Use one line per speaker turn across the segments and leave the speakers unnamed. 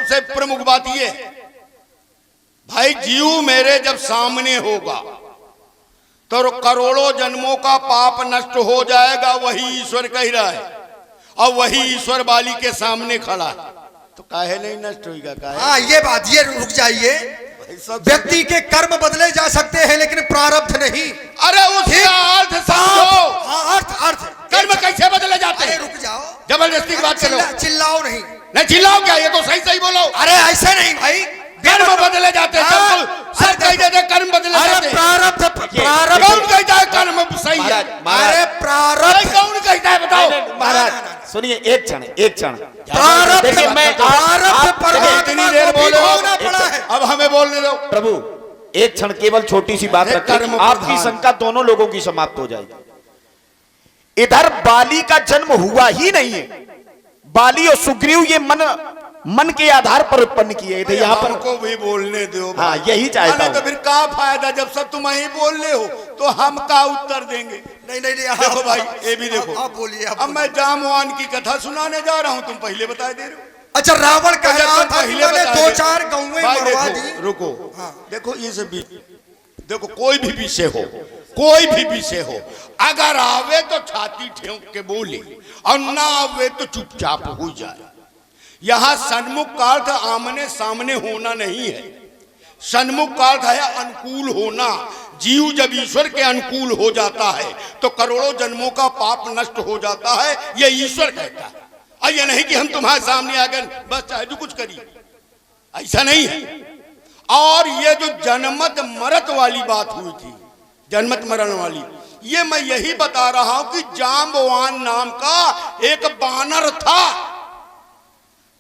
सबसे प्रमुख बात ये भाई, जीव मेरे जब सामने होगा तो करोड़ों जन्मों का पाप नष्ट हो जाएगा, वही ईश्वर कह रहा है, और वही ईश्वर बाली के सामने खड़ा है, तो काहे नहीं नष्ट होगा? काहे?
हाँ ये बात, ये रुक जाइए। व्यक्ति के कर्म बदले जा सकते हैं लेकिन प्रारब्ध नहीं।
अरे उसका अर्थ समझो।
हाँ, अर्थ
कर्म कैसे बदले जाते हैं?
रुक जाओ,
जबरदस्ती की बात करो।
चिल्लाओ नहीं।
नहीं चिल्लाओ क्या, ये तो सही सही बोलो।
अरे ऐसे नहीं भाई,
कर्म बदले जाते हैं। सर कह देते कर्म बदले जाते हैं।
प्रारब्ध
कौन कहता है कर्म सही है?
अरे प्रारब्ध
कौन कहता है बताओ?
महाराज सुनिए, एक क्षण
प्रारब्ध
इतनी देर बोले, अब हमें बोलने दो।
प्रभु एक क्षण, केवल छोटी सी बात रखें, आपकी शंका दोनों लोगों की समाप्त हो जाएगी। इधर बाली का जन्म हुआ ही नहीं है। बाली और सुग्रीव ये मन के आधार पर उत्पन्न किए थे। यहाँ पर
को भी बोलने दो।
हाँ यही चाहता हूं।
तो फिर क्या फायदा, जब सब तुम ही बोल रहे हो तो हम क्या उत्तर देंगे?
नहीं
देखो भाई, ये भी देखो।
आप बोलिए।
अब मैं जामवान की कथा सुनाने जा रहा हूँ, तुम पहले बता दे रहे हो।
अच्छा, रावण कह रहा था कि मैंने
बता
2-4 गाँवें मरवा दी।
रुको, देखो ये सब भी देखो, कोई भी विषय हो, कोई भी विषय हो, अगर आवे तो छाती ठेक के बोले और ना आवे तो चुपचाप हो जाए। यहां सन्मुख का अर्थ आमने सामने होना नहीं है। सन्मुख का अर्थ है अनुकूल होना। जीव जब ईश्वर के अनुकूल हो जाता है तो करोड़ों जन्मों का पाप नष्ट हो जाता है, यह ईश्वर कहता है। और यह नहीं कि हम तुम्हारे सामने आ गए बस चाहे जो कुछ करिए, ऐसा नहीं है। और ये जो जन्मत मरत वाली बात हुई थी, जन्मत मरण वाली, ये मैं यही बता रहा हूं कि जाम्बवान नाम का एक बानर था।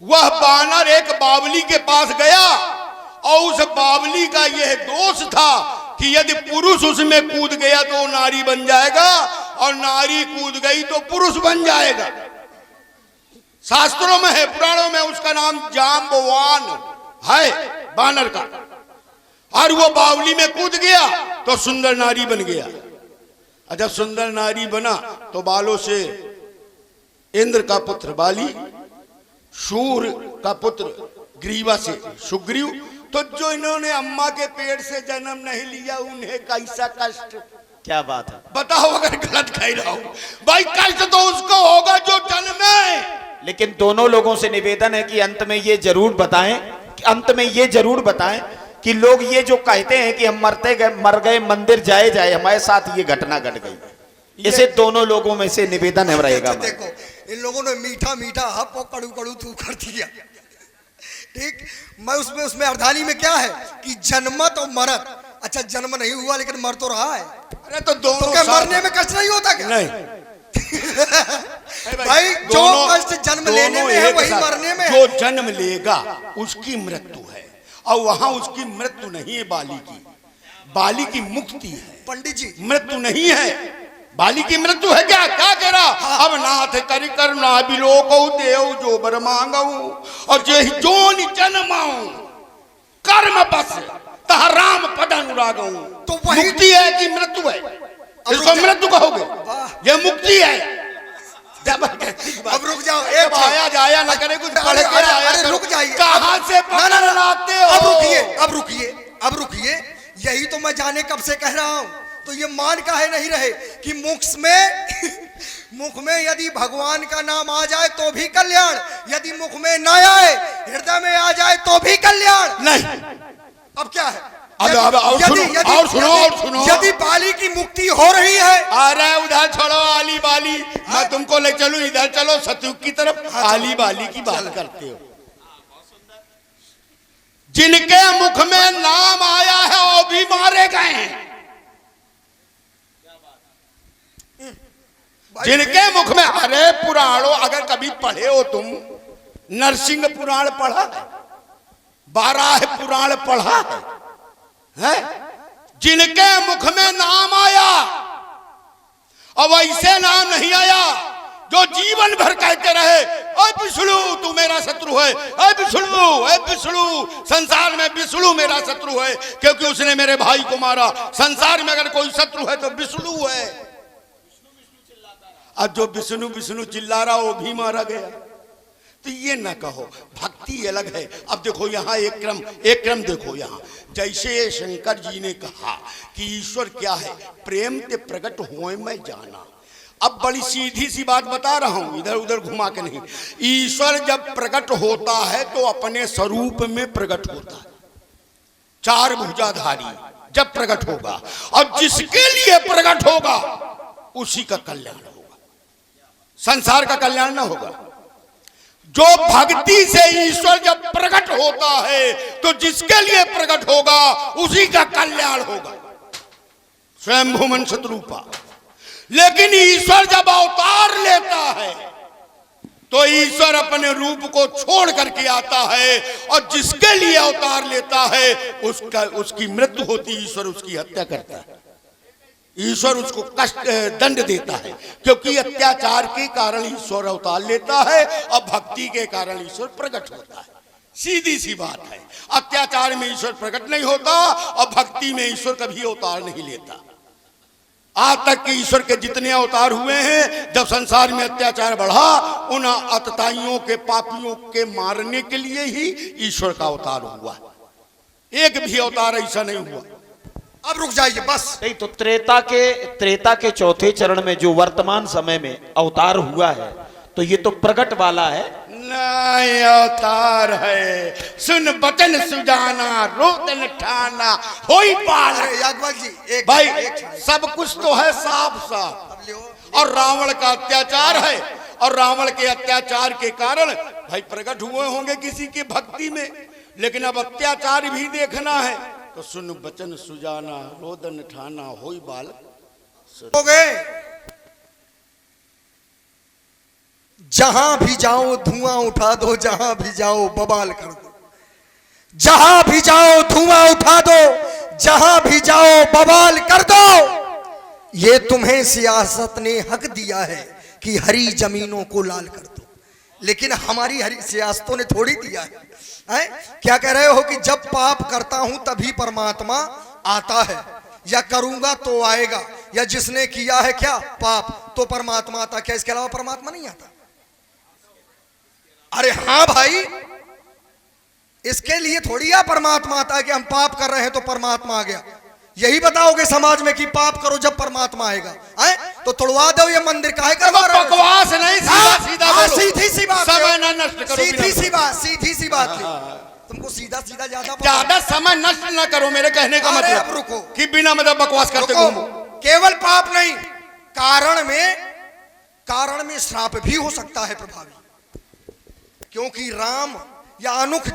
वह बानर एक बावली के पास गया और उस बावली का यह दोष था कि यदि पुरुष उसमें कूद गया तो वो नारी बन जाएगा और नारी कूद गई तो पुरुष बन जाएगा। शास्त्रों में है, पुराणों में उसका नाम जाम्बवान है, बानर का। और वो बावली में कूद गया तो सुंदर नारी बन गया। और जब सुंदर नारी बना तो बालों से इंद्र का पुत्र बाली, शूर का पुत्र ग्रीवा से सुग्रीव। तो जो इन्होंने अम्मा के पेट से जन्म नहीं लिया उन्हें कैसा कष्ट।
क्या बात है,
बताओ अगर गलत कह रहा हूं भाई, कष्ट तो उसको होगा जो जन्मे।
लेकिन दोनों लोगों से निवेदन है कि अंत में ये जरूर बताएं कि लोग ये जो कहते हैं कि हम मर गए मंदिर जाए हमारे साथ ये घटना घट गई। इसे दोनों लोगों में से निवेदन है रहेगा।
देखो इन लोगों ने मीठा मीठा हप और कड़ू कड़ू तू कर दिया। ठीक, मैं उसमें अर्धानी में क्या है कि जन्मत और मरत। अच्छा जन्म नहीं हुआ लेकिन मर तो रहा है।
अरे तो दोनों
तो क्या मरने में कष्ट नहीं होता क्या?
नहीं
भाई जो कष्ट जन्म लेने में है वही मरने में।
जो जन्म लेगा उसकी मृत्यु है, और वहां उसकी मृत्यु नहीं है बाली की। बाली की मुक्ति है
पंडित जी,
मृत्यु नहीं है। बाली की मृत्यु है। क्या क्या कह रहा? अब नाथ करि कर ना बिलोकौ देव जो बर मांगऊ और जेहि जोनि जन्माऊं कर्म बस तह राम पद अनुरागऊ। तो मुक्ति है कि मृत्यु है? इसको मृत्यु कहोगे? ये मुक्ति है।
अब रुक जाओ,
एक आया जाया ना करे, कुछ पढ़ के आया।
रुक जाइए,
कहां से पकड़ लाते हो?
अब रुकिए, यही तो मैं जाने कब से कह रहा हूं। तो ये मान काहे नहीं रहे कि मुख में यदि भगवान का नाम आ जाए तो भी कल्याण, यदि मुख में ना आए हृदय में आ जाए तो भी कल्याण नहीं। अब क्या है?
और सुनो।
यदि बाली की मुक्ति हो रही है,
अरे उधर छोड़ो आली बाली, मैं तुमको ले चलूं, इधर चलो सतयुग की तरफ। आली बाली की बात करते हो। जिनके मुख में नाम आया है वो भी मारे गए हैं। जिनके मुख में, अरे पुराणों अगर कभी पढ़े हो तुम, नरसिंह पुराण पढ़ा है, 12 पुराण पढ़ा है? जिनके मुख में नाम आया, अब ऐसे नाम नहीं आया जो जीवन भर कहते रहे ओए विष्णु तू मेरा शत्रु है, ओए विष्णु संसार में विष्णु मेरा शत्रु है क्योंकि उसने मेरे भाई को मारा। संसार में अगर कोई शत्रु है तो विष्णु है। अब जो विष्णु चिल्ला रहा वो भी मारा गया। तो ये ना कहो भक्ति अलग है। अब देखो यहाँ एक क्रम देखो यहाँ, जैसे शंकर जी ने कहा कि ईश्वर क्या है, प्रेम ते प्रकट होए मैं जाना। अब बड़ी सीधी सी बात बता रहा हूं, इधर उधर घुमा के नहीं। ईश्वर जब प्रकट होता है तो अपने स्वरूप में प्रकट होता है, चार भुजाधारी जब प्रकट होगा, और जिसके लिए प्रकट होगा उसी का कल्याण होगा, संसार का कल्याण ना होगा। जो भक्ति से ईश्वर जब प्रकट होता है तो जिसके लिए प्रकट होगा उसी का कल्याण होगा, स्वयंभू शत्रुपा। लेकिन ईश्वर जब अवतार लेता है तो ईश्वर अपने रूप को छोड़ करके आता है, और जिसके लिए अवतार लेता है उसकी मृत्यु होती, ईश्वर उसकी हत्या करता है, ईश्वर उसको कष्ट दंड देता है, क्योंकि अत्याचार के कारण ईश्वर अवतार लेता है और भक्ति के कारण ईश्वर प्रकट होता है। सीधी सी बात है, अत्याचार में ईश्वर प्रकट नहीं होता और भक्ति में ईश्वर कभी अवतार नहीं लेता। आज तक के ईश्वर के जितने अवतार हुए हैं, जब संसार में अत्याचार बढ़ा, उन अतताइयों के पापियों के मारने के लिए ही ईश्वर का अवतार हुआ। एक भी अवतार ऐसा नहीं हुआ।
अब रुक जाइए बस।
नहीं तो त्रेता के चौथे चरण में जो वर्तमान समय में अवतार हुआ है तो ये तो प्रकट वाला है।
नहीं अवतार है, सुन बचन सुजाना, रोदन ठाना, होई पाल।
यादवाल जी
भाई सब कुछ तो है साफ साफ, और रावण का अत्याचार है, और रावण के अत्याचार के कारण भाई प्रकट हुए होंगे किसी की भक्ति में, लेकिन अब अत्याचार भी देखना है तो सुन बचन सुजाना, रोदन ठाना, होई बाल
हो गए। जहां भी जाओ धुआं उठा दो, जहां भी जाओ बवाल कर दो, जहां भी जाओ धुआं उठा दो, जहां भी जाओ बवाल कर दो। ये तुम्हें सियासत ने हक दिया है कि हरी जमीनों को लाल कर दो, लेकिन हमारी हरी सियासतों ने थोड़ी दिया है। क्या कह रहे हो कि जब पाप करता हूं तभी परमात्मा आता है, या करूंगा तो आएगा, या जिसने किया है क्या पाप तो परमात्मा आता। क्या इसके अलावा परमात्मा नहीं आता? अरे हाँ भाई, इसके लिए थोड़ी या परमात्मा आता है कि हम पाप कर रहे हैं तो परमात्मा आ गया। यही बताओगे समाज में कि पाप करो जब परमात्मा आएगा। तो तोड़वा दो ये मंदिर, काहे करवा रहे हो?
बकवास नहीं, सीधा सीधा बोलो।
सीधी सी बात,
समय ना नष्ट करो,
सीधी सी बात। तुमको सीधा सीधा
ज्यादा समय नष्ट ना करो। मेरे कहने का मतलब
रुको
कि बिना मतलब बकवास करते घूमो।
केवल पाप नहीं, कारण में श्राप भी हो सकता है प्रभावी, क्योंकि राम या अनूख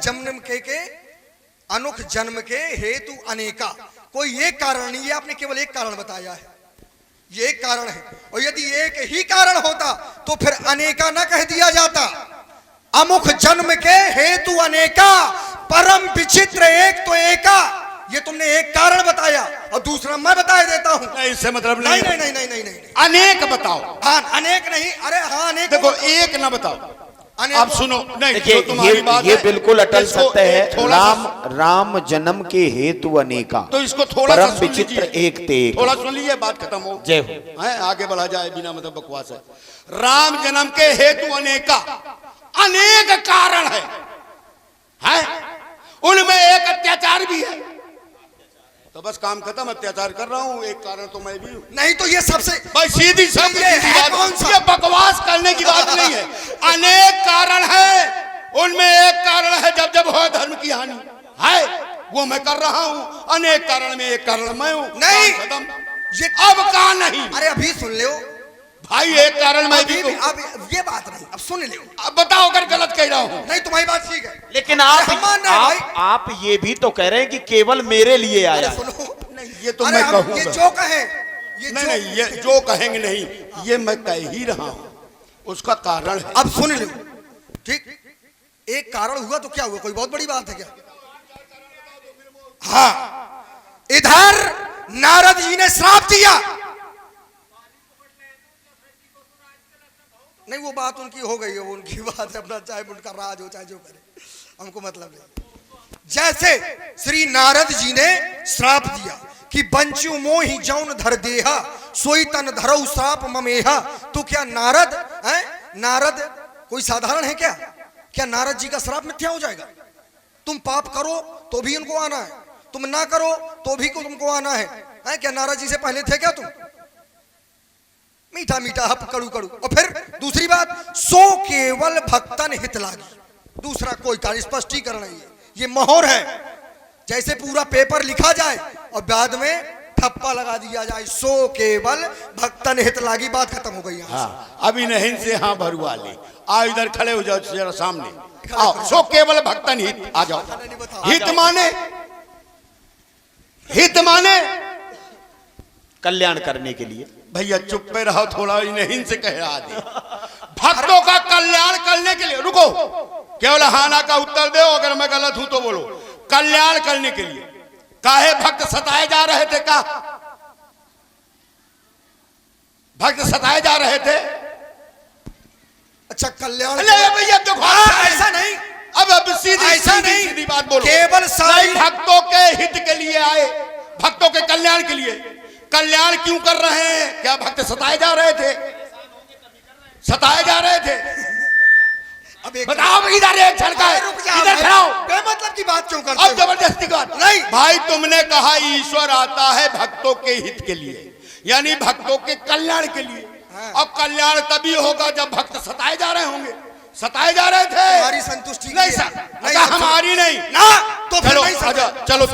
जन्म के हेतु अनेका, कोई एक कारण नहीं है, आपने केवल एक कारण बताया है, ये एक कारण है। और यदि एक ही कारण होता तो फिर अनेका न कह दिया जाता। अमुख जन्म के हेतु अनेका, परम विचित्र एक तो एका। ये तुमने एक कारण बताया और दूसरा मैं बता देता हूं।
नहीं, इससे मतलब नहीं।
नहीं,
अनेक बताओ।
हाँ अनेक नहीं, अरे हाँ अनेक।
देखो एक ना बताओ, आप सुनो। नहीं,
देखिए
तुम्हारी बात
ये बिल्कुल अटल सत्य है।
राम
राम जन्म के हेतु अनेका,
तो इसको थोड़ा सा
परम विचित्र एक ते एक।
थोड़ा सुन लीजिए, बात खत्म हो।
जय हो।
है आगे बढ़ा जाए बिना मतलब बकवास है। राम जन्म के हेतु अनेका, अनेक कारण है? उनमें एक अत्याचार भी है, तो बस काम खत्म। अत्याचार कर रहा हूं, एक कारण तो मैं भी हूं।
नहीं तो ये सबसे
भाई सीधी बात, ये बकवास करने की बात नहीं है। अनेक कारण है, उनमें एक कारण है जब जब हो धर्म की हानि है, वो मैं कर रहा हूं। अनेक कारण में एक कारण मैं हूं।
नहीं
खत्म,
ये
अब कहा नहीं।
अरे अभी सुन लो
भाई, एक कारण मैं भी हूं।
अब ये बात नहीं, अब सुन लो।
अब बताओ अगर गलत कह रहा हूं।
नहीं तुम्हारी बात ठीक है,
लेकिन आप ये भी तो कह रहे हैं कि केवल मेरे लिए आया।
सुनो,
नहीं ये तो मैं कहूंगा।
ये जो कहे,
नहीं, ये जो कहेंगे नहीं, ये मैं कह ही रहा हूं, उसका कारण है।
अब सुन लो, ठीक। एक कारण हुआ तो क्या हुआ, कोई बहुत बड़ी बात है क्या? हाँ, इधर नारद जी ने श्राप दिया। नहीं वो बात उनकी हो गई है, वो उनकी बात है, अपना चाहे उनका राज हो चाहे जो करे, हमको मतलब नहीं। जैसे श्री नारद जी ने श्राप दिया कि बंचु मोहि जौन धर देहा, सोई तन धरऊ श्राप ममेहा। तो क्या नारद कोई साधारण है क्या? क्या नारद जी का श्राप मिथ्या हो जाएगा? तुम पाप करो तो भी उनको आना है, तुम ना करो तो भी तुमको आना है? क्या नारद जी से पहले थे क्या तुम? मीठा मीठा हप कड़ू कड़ू। और फिर दूसरी बात, सो केवल भक्तन हित लागी, दूसरा कोई कार्य स्पष्टीकरण नहीं है, ये मोहर है। जैसे पूरा पेपर लिखा जाए और बाद में ठप्पा लगा दिया जाए, सो केवल भक्तन हित लागी, बात खत्म हो गई।
हाँ, अभी नहीं से हाँ भरुआ ले, आओ इधर खड़े हो जाओ जरा सामने आओ। सो केवल भक्तन हित, आ जाओ। हित माने, हित माने
कल्याण करने के लिए।
भैया चुप पे रहो थोड़ा, नहीं से कह रहा दे। भक्तों का कल्याण करने के लिए, रुको, केवल हाना का उत्तर दो, अगर मैं गलत हूं तो बोलो। कल्याण करने के लिए काहे भक्त सताए जा रहे थे? का भक्त सताए जा रहे थे?
अच्छा, कल्याण
भैया देखो,
ऐसा नहीं,
अब सीधी
ऐसा
सीधी
नहीं,
सीधी बात बोलो।
केवल साई
भक्तों के हित के लिए आए, भक्तों के कल्याण के लिए। कल्याण क्यों कर रहे हैं? क्या भक्त सताए जा रहे थे? सताए जा रहे थे?
अब एक
बताओ, इधर एक छड़का है, इधर खड़ा हो।
बेमतलब की बात क्यों करते हो?
अब जबरदस्ती की बात
नहीं
भाई, तुमने कहा ईश्वर आता है भक्तों के हित के लिए, यानी भक्तों के कल्याण के लिए। अब कल्याण तभी होगा जब भक्त सताए जा रहे होंगे। सताए जा रहे थे,
हमारी संतुष्टि
नहीं हमारी नहीं
ना, तो फिर
चलो
नहीं सताए।
चलो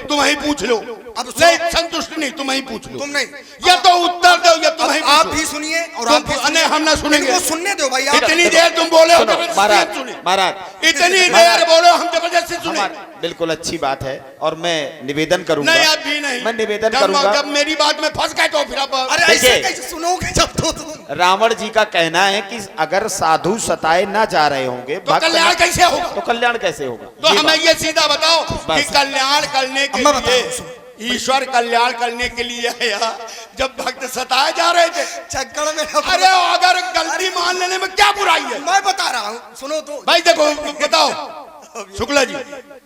तुम ही पूछ लो।
अब
नहीं, संतुष्ट नहीं, तुम ही पूछ लो।
तुम नहीं,
या तो उत्तर दो या तुम ही पूछ लो।
आप भी सुनिए और आप भी
नहीं, हम ना सुनेंगे।
इनको सुनने दो भाई। आप
इतनी देर तुम बोले हो,
महाराज,
इतनी देर बोले हो, हम जबरदस्ती सुने।
बिल्कुल अच्छी बात है, और मैं निवेदन करूंगा।
नहीं, अभी नहीं,
मैं निवेदन करूंगा।
जब मेरी बात में फंस गए तो फिर अब
अरे ऐसे कैसे सुनोगे जब तो तुम।
रावण जी का कहना है कि अगर साधु सताए ना जा रहे होंगे
तो कल्याण कैसे होगा?
तो कल्याण कैसे होगा?
तो हमें ये सीधा बताओ कि कल्याण करने के
मैं
लिए ईश्वर कल्याण करने के लिए आया, जब भक्त सताए जा रहे थे
चक्कर में।
अरे अगर गलती मान लेने में क्या बुराई है?
मैं बता रहा हूँ, सुनो तो
भाई देखो, बताओ शुक्ला जी,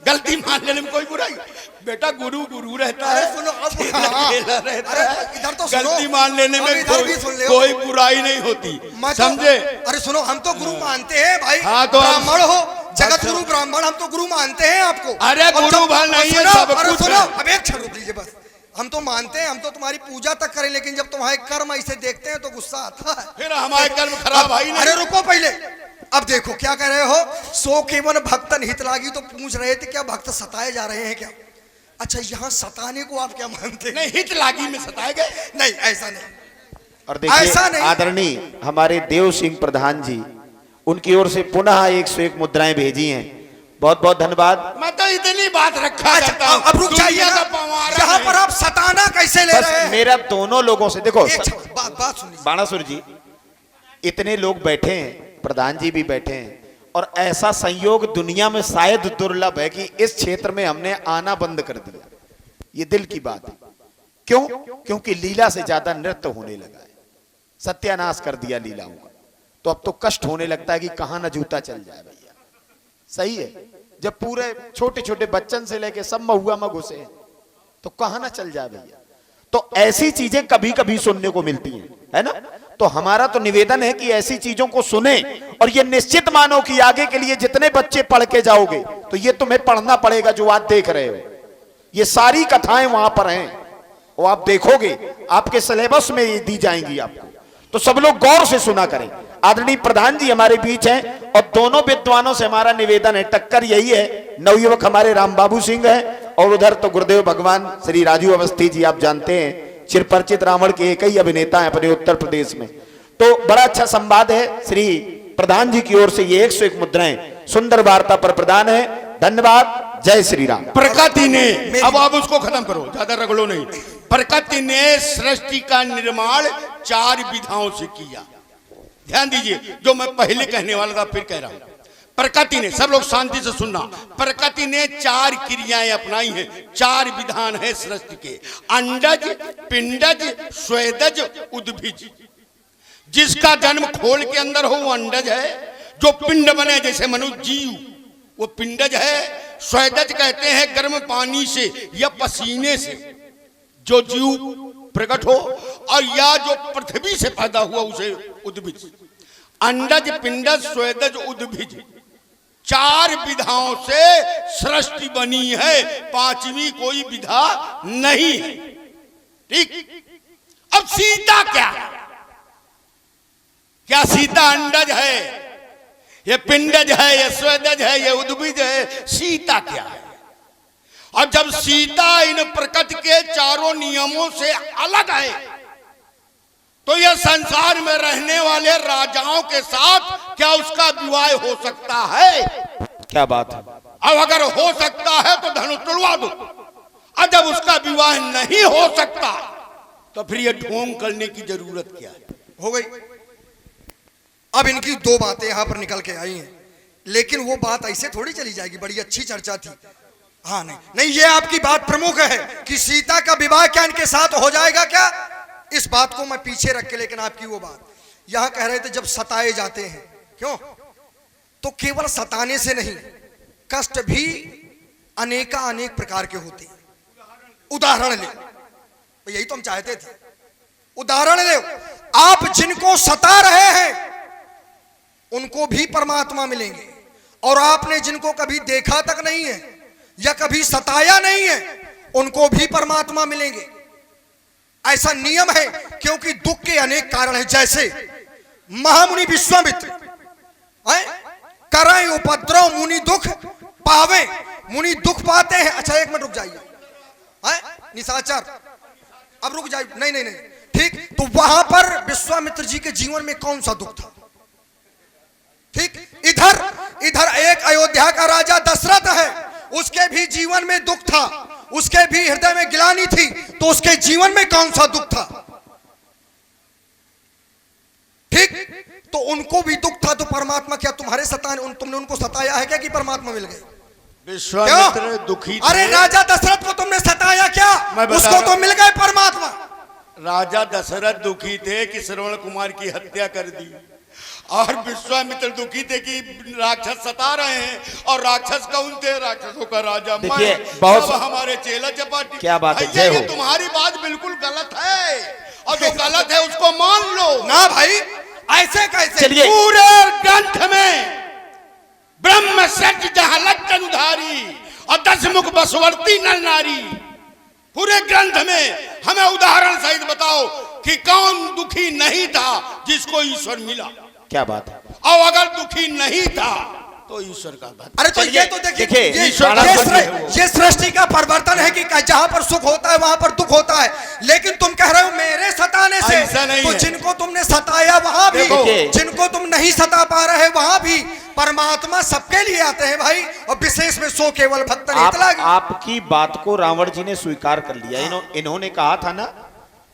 गलती मान लेने में कोई बुराई? बेटा गुरु गुरु रहता है,
सुनो अब
खेला रहता है।
इधर तो सुनो,
गलती मान लेने में कोई बुराई नहीं होती, समझे?
अरे सुनो, हम तो गुरु मानते हैं भाई।
हाँ, तो
ब्राह्मण हो, जगत गुरु ब्राह्मण, हम तो गुरु मानते हैं आपको।
अरे गुरु भर नहीं है, सब कुछ
सुनो,
है।
अब एक क्षण रुक लीजिए बस। हम तो मानते हैं, हम तो तुम्हारी पूजा तक करें, लेकिन जब तुम्हारे कर्म ऐसे देखते हैं तो गुस्सा आता है।
फिर हमारे कर्म खराब भाई नहीं।
अरे रुको पहले, अब देखो क्या कह रहे हो, सो केवल भक्तन हित लागी, तो पूछ रहे थे क्या भक्त सताए जा रहे हैं क्या? अच्छा, यहाँ सताने को आप क्या मानते हैं?
नहीं, हित लागी में सताए गए?
नहीं, ऐसा नहीं।
और देखिए आदरणीय हमारे देव सिंह प्रधान जी, उनकी ओर से पुनः 101 मुद्राएं भेजी हैं, बहुत बहुत धन्यवाद।
मैं तो इतनी बात रखा चाहता हूं।
अब रुक जाइए, यहाँ पर आप सताना कैसे ले रहे हैं?
मेरा दोनों लोगों से देखो,
बात सुनिए।
बाणासुर जी, इतने लोग बैठे हैं, प्रधान जी भी बैठे हैं, और ऐसा संयोग दुनिया में शायद दुर्लभ है कि इस क्षेत्र में हमने आना बंद कर दिया। ये दिल की बात है। क्यों? क्योंकि लीला से ज्यादा नृत्य होने लगा है, सत्यानाश कर दिया लीलाओं का। तो अब तो कष्ट होने लगता है कि कहां ना जूता चल जाए भैया। सही है, जब पूरे छोटे छोटे बच्चन से लेके सब महुआ में घुसे हैं तो कहां ना चल जाए भैया। तो ऐसी चीजें कभी कभी सुनने को मिलती हैं, है ना? तो हमारा तो निवेदन है कि ऐसी चीजों को सुने, और ये निश्चित मानो कि आगे के लिए जितने बच्चे पढ़ के जाओगे तो ये तुम्हें पढ़ना पड़ेगा जो आज देख रहे हो। ये सारी कथाएं वहां पर हैं, वो आप देखोगे, आपके सिलेबस में ये दी जाएंगी आपको। तो सब लोग गौर से सुना करें। आदरणीय प्रधान जी हमारे बीच हैं, और दोनों विद्वानों से हमारा निवेदन है, टक्कर यही है। नवयुवक हमारे राम बाबू सिंह है, और उधर तो गुरुदेव भगवान श्री राजू अवस्थी जी, आप जानते हैं चिरपरिचित रावण के एक ही अभिनेता है अपने उत्तर प्रदेश में। तो बड़ा अच्छा संवाद है, श्री प्रधान जी की ओर से ये 101 मुद्राएं सुंदर वार्ता पर प्रदान है। धन्यवाद, जय श्री राम।
प्रकृति ने, अब आप उसको खत्म करो, ज्यादा रगड़ो नहीं। प्रकृति ने सृष्टि का निर्माण 4 विधाओं से किया। ध्यान दीजिए, जो मैं पहले कहने वाला था फिर कह रहा हूं। प्रकृति ने, सब लोग शांति से सुनना, प्रकृति ने 4 क्रियाएं अपनाई हैं, 4 विधान है सृष्टि के। अंडज, पिंडज, स्वेदज, उद्भिज। जिसका जन्म खोल के अंदर हो वो अंडज है, जो पिंड बने जैसे मनुष्य जीव वो पिंडज है। स्वेदज कहते हैं गर्म पानी से या पसीने से जो जीव प्रकट हो, और या जो पृथ्वी से पैदा हुआ उसे उद्भिज। अंडज, पिंडज, स्वेदज, उद्भिज, 4 विधाओं से सृष्टि बनी है, 5वीं कोई विधा नहीं है। ठीक। अब सीता क्या है? क्या सीता अंडज है, ये पिंडज है, ये स्वेदज है, ये उद्भिज है? सीता क्या है? और जब सीता इन प्रकृति के चारों नियमों से अलग है, तो यह संसार में रहने वाले राजाओं के साथ क्या उसका विवाह हो सकता है?
क्या बात है।
अब अगर हो सकता है तो धनुष तुड़वा दो, और जब उसका विवाह नहीं हो सकता तो फिर यह ढोंग करने की जरूरत क्या है?
हो गई। अब इनकी 2 बातें यहां पर निकल के आई हैं, लेकिन वो बात ऐसे थोड़ी चली जाएगी। बड़ी अच्छी चर्चा थी। हाँ, नहीं, ये आपकी बात प्रमुख है कि सीता का विवाह क्या इनके साथ हो जाएगा क्या? इस बात को मैं पीछे रख के, लेकिन आपकी वो बात यहां कह रहे थे जब सताए जाते हैं, क्यों? तो केवल सताने से नहीं, कष्ट भी अनेक प्रकार के होते हैं। उदाहरण ले, यही तो हम चाहते थे। उदाहरण ले, आप जिनको सता रहे हैं उनको भी परमात्मा मिलेंगे, और आपने जिनको कभी देखा तक नहीं है या कभी सताया नहीं है उनको भी परमात्मा मिलेंगे। ऐसा नियम है, क्योंकि दुख के अनेक कारण हैं। जैसे महामुनि विश्वामित्र करें उपद्रव मुनि दुख पावे, मुनि दुख पाते हैं। अच्छा, 1 मिनट रुक जाइए, निशाचर, अब रुक जाइए। नहीं, ठीक। तो वहां पर विश्वामित्र जी के जीवन में कौन सा दुख था? ठीक। इधर एक अयोध्या का राजा दशरथ है, उसके भी जीवन में दुख था, उसके भी हृदय में गिलानी थी, तो उसके जीवन में कौन सा दुख था? ठीक। तो उनको भी दुख था, तो परमात्मा क्या तुम्हारे सताने, तुमने उनको सताया है क्या कि परमात्मा मिल गए?
विश्वामित्र दुखी थे।
अरे राजा दशरथ को तुमने सताया क्या? उसको तो मिल गए परमात्मा।
राजा दशरथ दुखी थे कि श्रवण कुमार की हत्या कर दी, और विश्वामित्र दुखी थे कि राक्षस सता रहे हैं, और राक्षस कौन थे? राक्षसों का राजा मैं, सब हमारे चेला चपाटी।
क्या बात है,
ये तुम्हारी बात बिल्कुल गलत है, और जो गलत है उसको मान लो
ना भाई। ऐसे कैसे?
पूरे ग्रंथ में ब्रह्म सत्य जहां लक्षण उधारी और 10 मुख बसवर्ती नर नारी, पूरे ग्रंथ में हमें उदाहरण सहित बताओ कि कौन दुखी नहीं था जिसको ईश्वर मिला।
क्या बात है।
और अगर दुखी नहीं था तो ईश्वर का भक्त।
अरे तो ये तो देखिए, ये सृष्टि का परिवर्तन है कि जहां पर सुख होता है वहां पर दुख होता है। लेकिन तुम कह रहे हो मेरे सताने से, तो जिनको तुमने सताया वहां भी, जिनको तुम नहीं सता पा रहे वहां भी परमात्मा सबके लिए आते हैं भाई, और विशेष में सो केवल भक्त।
आपकी बात को रावण जी ने स्वीकार कर लिया। इन्होंने कहा था ना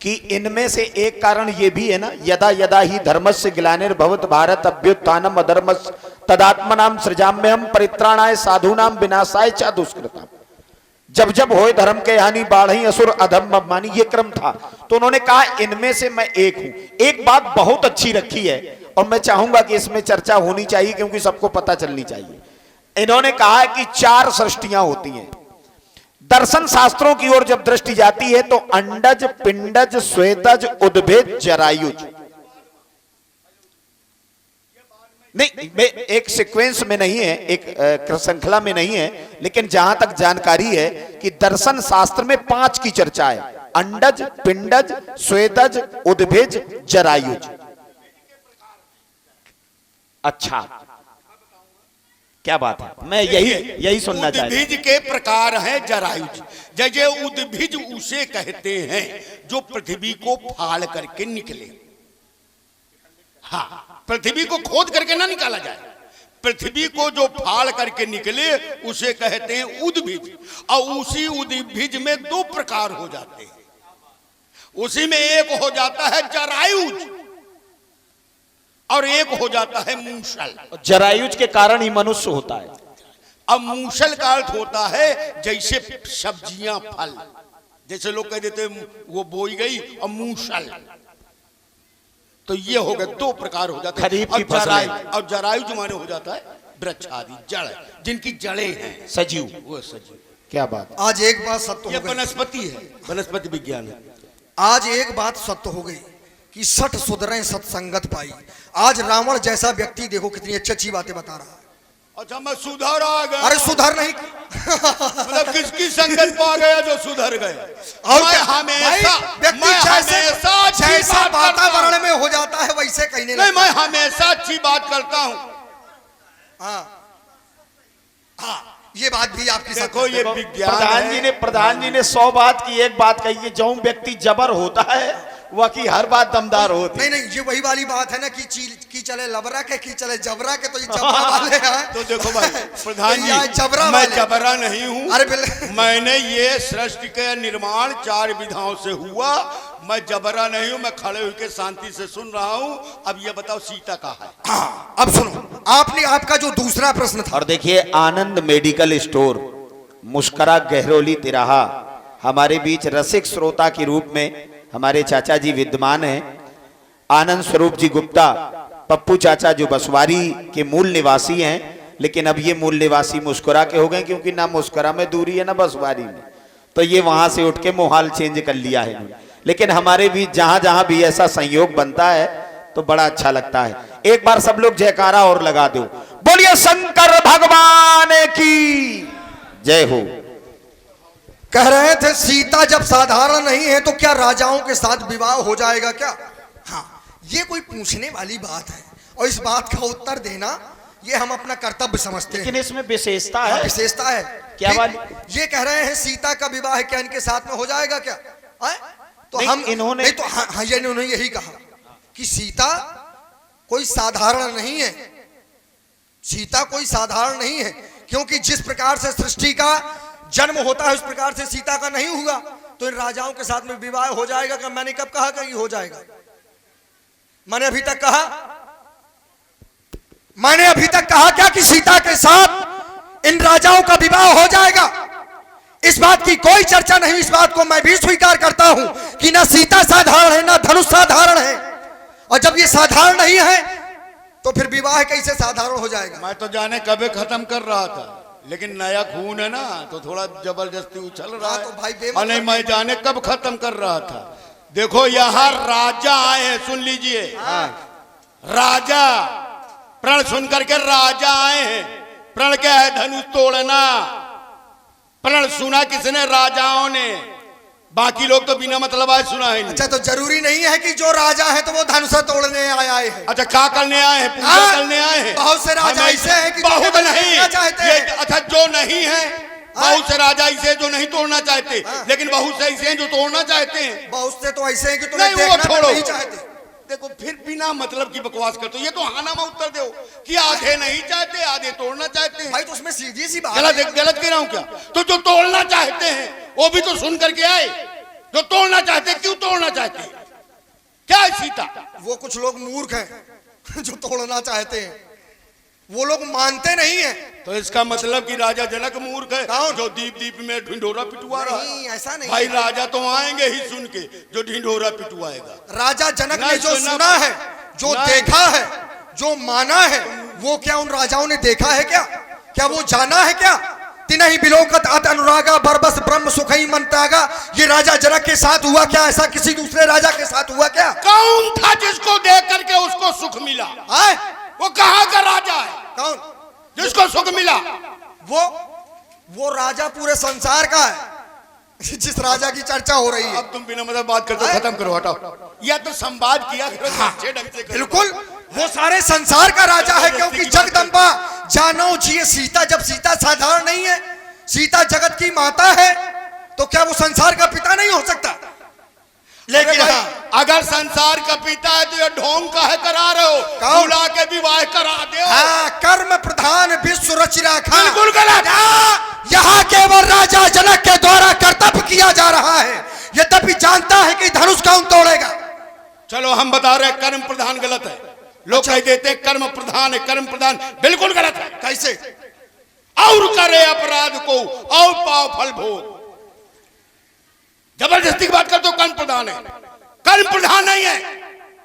कि इनमें से एक कारण ये भी है ना, यदा यदा ही धर्मस्य ग्लानिर्भवत भारत अभ्युत्थानम अधर्मस्य तदात्मनाम सृजाम्यहम परित्राणाय साधूनाम विनाशाय च दुष्कृताम। जब जब होए धर्म के हानि बाढ़ी असुर अधर्म अभिमानी, ये क्रम था। तो उन्होंने कहा इनमें से मैं एक हूं। एक बात बहुत अच्छी रखी है और मैं चाहूंगा कि इसमें चर्चा होनी चाहिए, क्योंकि सबको पता चलनी चाहिए। इन्होंने कहा कि 4 सृष्टियां होती हैं। दर्शन शास्त्रों की ओर जब दृष्टि जाती है तो अंडज, पिंडज, श्वेतज, उद्भिज, जरायुज। नहीं, एक सीक्वेंस में नहीं है, एक श्रृंखला में नहीं है, लेकिन जहां तक जानकारी है कि दर्शन शास्त्र में 5 की चर्चा है। अंडज, पिंडज, श्वेतज, उद्भिज, जरायुज। अच्छा, क्या बात है, मैं यही सुनना चाहता हूं।
उद्भिज के प्रकार हैं जरायुज। जैसे उद्भिज उसे कहते हैं जो पृथ्वी को फाड़ करके निकले। हाँ, पृथ्वी को खोद करके ना निकाला जाए, पृथ्वी को जो फाड़ करके निकले उसे कहते हैं उद्भिज। और उसी उद्भिज में 2 प्रकार हो जाते हैं। उसी में एक हो जाता है जरायुज और एक हो जाता है मूसल।
जरायुज के कारण ही मनुष्य होता है।
अब मूसल का अर्थ होता है जैसे सब्जियां, फल, जैसे लोग कह देते वो बोई गई, और मूसल। तो ये हो गए 2 प्रकार हो जाते हैं। और जरायुज माने हो जाता है वृक्ष आदि, जड़, जिनकी जड़ें हैं,
सजीव,
वो सजीव।
क्या बात।
आज एक बात सत्य हो गई,
वनस्पति है, वनस्पति विज्ञान है।
आज एक बात सत्य हो गई कि सठ सुधरें सत्संगत पाई। आज रावण जैसा व्यक्ति देखो कितनी अच्छी अच्छी बातें बता रहा है।
अच्छा मैं सुधर आ गया।
अरे सुधर नहीं
मतलब किसकी संगत पा गया जो सुधर गए?
और
मैं
क्या?
हमेशा
भाई,
मैं
जैसे
हमेशा अच्छी
जैसा
बात करता हूं।
वातावरण में हो जाता है वैसे कहने
नहीं,
लगता
मैं हमेशा अच्छी बात करता हूँ।
हाँ हाँ, ये बात भी आपकी सच
देखो
है।
ये विज्ञान
प्रधान जी ने 100 बात की एक बात कही है, जो व्यक्ति जबर होता है वह की हर बात दमदार होती है।
नहीं, ये वही वाली बात है ना कि की चले लबरा के की चले जबरा के, तो ये जबरा वाले हैं।
तो देखो भाई प्रधान
तो यहाँ
जी,
जबरा
मैं
वाले।
जबरा नहीं हूँ।
अरे बिल्कुल।
मैंने ये सृष्टि के निर्माण 4 विधाओं से हुआ। मैं जबरा नहीं हूँ, मैं खड़े होकर शांति से सुन रहा हूँ। अब ये बताओ सीता कहाँ है?
हाँ, अब सुनो, आपने आपका जो दूसरा प्रश्न था।
और देखिए आनंद मेडिकल स्टोर, मुस्करा गहरोली तिराहा, हमारे बीच रसिक श्रोता के रूप में हमारे चाचा जी विद्यमान हैं। आनंद स्वरूप जी गुप्ता, पप्पू चाचा जो बसवारी के मूल निवासी हैं, लेकिन अब ये मूल निवासी मुस्कुरा के हो गए, क्योंकि ना मुस्कुरा में दूरी है ना बसवारी में, तो ये वहां से उठ के मोहाल चेंज कर लिया है इन्होंने। लेकिन हमारे बीच जहां जहां भी ऐसा संयोग बनता है तो बड़ा अच्छा लगता है। एक बार सब लोग जयकारा और लगा दो, बोलिए शंकर भगवान की जय हो।
कह रहे थे सीता जब साधारण नहीं है तो क्या राजाओं के साथ विवाह हो जाएगा क्या? हाँ, ये कोई पूछने वाली बात है और इस बात का उत्तर देना ये हम अपना कर्तव्य समझते हैं।
लेकिन इसमें विशेषता है।
विशेषता है
क्या वाली?
ये कह रहे हैं सीता का विवाह क्या इनके साथ में हो जाएगा क्या? आए? तो
नहीं,
हम
इन्होंने
नहीं तो हाँ, ये इन्होंने यही कहा कि सीता कोई साधारण नहीं है। सीता कोई साधारण नहीं है, क्योंकि जिस प्रकार से सृष्टि का जन्म होता है उस प्रकार से सीता का नहीं हुआ। तो इन राजाओं के साथ में विवाह हो जाएगा क्या? मैंने कब कहा कि हो जाएगा? मैंने अभी तक कहा क्या कि सीता के साथ इन राजाओं का विवाह हो जाएगा? इस बात की कोई चर्चा नहीं। इस बात को मैं भी स्वीकार करता हूं कि ना सीता साधारण है ना धनुष साधारण है। और जब ये साधारण नहीं है तो फिर विवाह कैसे साधारण हो जाएगा?
मैं तो जाने कभी खत्म कर रहा था, लेकिन नया खून है ना तो थोड़ा जबरदस्ती उछल रहा है।
तो भाई
और नहीं, मैं जाने कब खत्म कर रहा था। देखो यहाँ राजा आए हैं, सुन लीजिए। राजा, प्रण सुन करके राजा आए हैं। प्रण क्या है? धनुष तोड़ना। प्रण सुना किसने? राजाओं ने। बाकी लोग तो बिना मतलब आए सुना है नहीं।
अच्छा, तो जरूरी नहीं है कि जो राजा है तो वो धनुष तोड़ने आए हैं।
अच्छा, क्या करने आए हैं? पूजा करने आए हैं।
बहुत से राजा ऐसे हैं कि
बहुत नहीं
चाहते
ये,
हैं।
अच्छा जो नहीं है, बहुत से राजा ऐसे जो नहीं तोड़ना चाहते, लेकिन बहुत से ऐसे हैं जो तोड़ना चाहते हैं।
बहुत से तो ऐसे हैं कि तुम्हें
नहीं, वो
देखना
छोड़ो।
नहीं चाहते।
देखो फिर बिना मतलब की बकवास करते हो। ये तो हाना में उत्तर दो कि आधे नहीं चाहते, आधे तोड़ना चाहते हैं।
भाई तो उसमें सीधी सी बात
गलत
है।
गलत कह रहा हूं क्या? तो जो तोड़ना चाहते हैं वो भी तो सुन करके आए। जो तोड़ना चाहते क्यों तोड़ना चाहते? क्या है सीता?
वो कुछ लोग मूर्ख हैं जो तोड़ना चाहते हैं, वो लोग मानते नहीं है।
तो इसका मतलब कि राजा जनक मूर्ख है
कौन?
जो दीप दीप में ढिंढोरा पिटवा रहा
नहीं,
है।
ऐसा नहीं
भाई
है।
राजा तो आएंगे ही सुन के जो ढिंढोरा पिटवाएगा।
राजा जनक ने
नहीं,
जो सुना है, जो
नहीं।
देखा है, जो माना है, वो क्या उन राजाओं ने देखा है क्या? क्या वो जाना है क्या? तिनहि बिलोकत अत अनुरागा बरबस ब्रह्म सुखई मन त्यागा। ये राजा जनक के साथ हुआ क्या? ऐसा किसी दूसरे राजा के साथ हुआ क्या?
कौन था जिसको देख करके उसको सुख मिला?
आए?
वो कहाँ का राजा है
कौन?
जिसको सुख मिला?
वो राजा पूरे संसार का है जिस राजा की चर्चा हो रही है।
अब तुम बिना मतलब बात करते हो, खत्म करो, हटाओ। या तो संवाद किया करो, अच्छे ढंग से करो।
बिल्कुल, वो सारे संसार का राजा है, क्योंकि जगदम्बा जानो जिये सीता। जब सीता साधारण नहीं है, सीता जगत की माता है, तो क्या वो संसार का पिता नहीं हो सकता? लेकिन हाँ,
अगर संसार का पिता है तो ये ढोंग काहे करा रहे हो?
कौन?
बुला के विवाह करा दो।
हाँ, कर्म प्रधान विश्व रच रखा।
बिल्कुल गलत।
यहाँ केवल राजा जनक के द्वारा कर्तव्य किया जा रहा है, यद्यपि जानता है कि धनुष कौन तोड़ेगा।
चलो हम बता रहे हैं कर्म प्रधान गलत है। लोग कह देते हैं कर्म प्रधान है, कर्म प्रधान बिल्कुल गलत है।
कैसे?
और करे अपराध को और पाओ फल भोग। जबरदस्ती की बात करते हो कर्म प्रधान है। कर्म प्रधान नहीं है।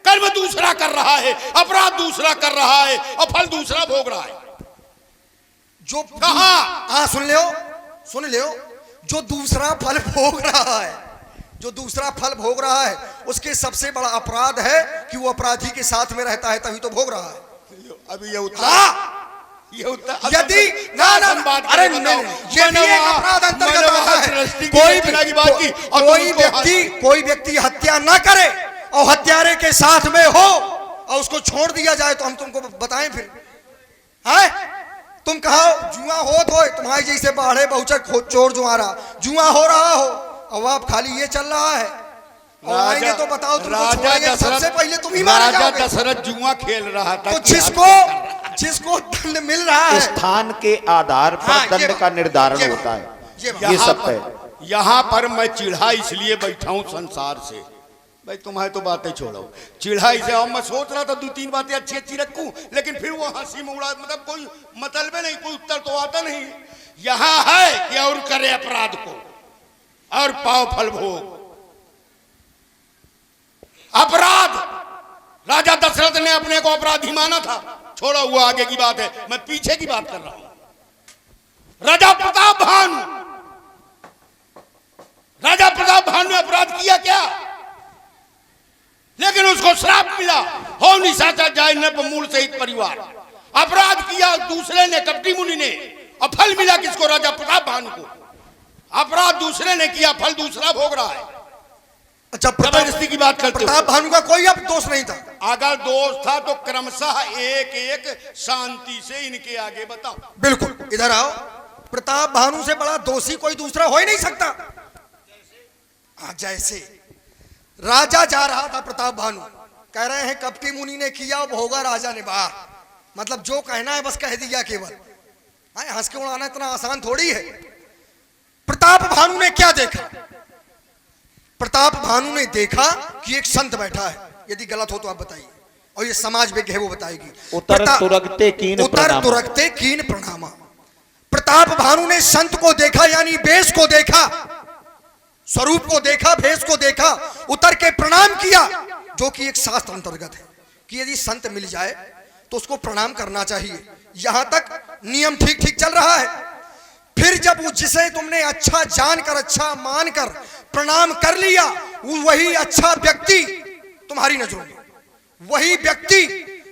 कर्म दूसरा कर रहा है, अपराध दूसरा कर रहा है और फल दूसरा भोग रहा है।
जो
कहा?
हाँ, सुन लियो, जो दूसरा फल भोग रहा है, जो दूसरा फल भोग रहा है, उसके सबसे बड़ा अपराध है कि वो अपराधी के साथ में रहता है, तभी तो भोग रहा है।
अभी ये उत्तर।
हाँ,
ये उत्तर
यदि ना ना अरे नहीं, ये भी एक अपराध अंतर्गत आता है। कोई व्यक्ति हत्या ना करे और हत्यारे के साथ में हो और उसको छोड़ दिया जाए तो हम तुमको बताएं फिर है? तुम कहो जुआ हो तो तुम्हारे जैसे बाढ़े बहुचर चोर जुआरा जुआ हो रहा हो और आप खाली ये चल रहा है और आएंगे तो बताओ तुमको छोड़ेंगे सबसे पहले तुम ही मारे जाओगे।
दशरथ जुआ खेल रहा था
तो जिसको दंड मिल रहा है
स्थान के आधार पर दंड का निर्धारण होता है, ये सब है।
यहाँ पर मैं चिढ़ा इसलिए बैठा हूँ संसार से, भाई तुम्हारे तो बातें छोड़ो, चिढ़ा इसे। और मैं सोच रहा था 2-3 बातें अच्छी अच्छी रखूं, लेकिन फिर वो हंसी में उड़ा, मतलब कोई मतलब में नहीं, कोई उत्तर तो आता नहीं। यहाँ है कि और करे अपराध को और पाओ फल भोग। अपराध राजा दशरथ ने अपने को अपराधी माना था, छोड़ा हुआ आगे की बात है, मैं पीछे की बात कर रहा हूं। राजा प्रताप भानु ने अपराध किया क्या? लेकिन उसको श्राप मिला, हो निशाचर जाए नृपमूल सहित परिवार। अपराध किया दूसरे ने, कपटी मुनि ने, और फल मिला किसको? राजा प्रताप भानु को। अपराध दूसरे ने किया, फल दूसरा भोग रहा है।
अच्छा,
जबरदस्ती की बात करते हो।
प्रताप भानु का कोई अब दोष नहीं था।
अगर दोष था तो क्रमशः एक एक शांति से इनके आगे बताओ।
बिल्कुल, इधर आओ। प्रताप भानु से बड़ा दोषी कोई दूसरा हो ही नहीं सकता। जैसे राजा जा रहा था, प्रताप भानु कह रहे हैं कपटी मुनि ने किया भोगा राजा ने बाहर, मतलब जो कहना है बस कह दिया केवल। हंस के उड़ाना इतना आसान थोड़ी है। प्रताप भानु ने क्या देखा? प्रताप भानु ने देखा कि एक संत बैठा है, यदि गलत हो तो आप बताइए, और ये समाज विज्ञ है वो बताएगी।
उतर तुरगते
कीन प्रणामा। प्रताप भानु ने संत को देखा, यानी वेश को देखा, स्वरूप को देखा, भेष को देखा, उतर के प्रणाम किया, जो कि एक शास्त्र अंतर्गत है कि यदि संत मिल जाए तो उसको प्रणाम करना चाहिए। यहां तक नियम ठीक ठीक चल रहा है। फिर जब जिसे तुमने अच्छा जानकर, अच्छा मानकर प्रणाम कर लिया, वही अच्छा व्यक्ति तुम्हारी नजरों में, वही व्यक्ति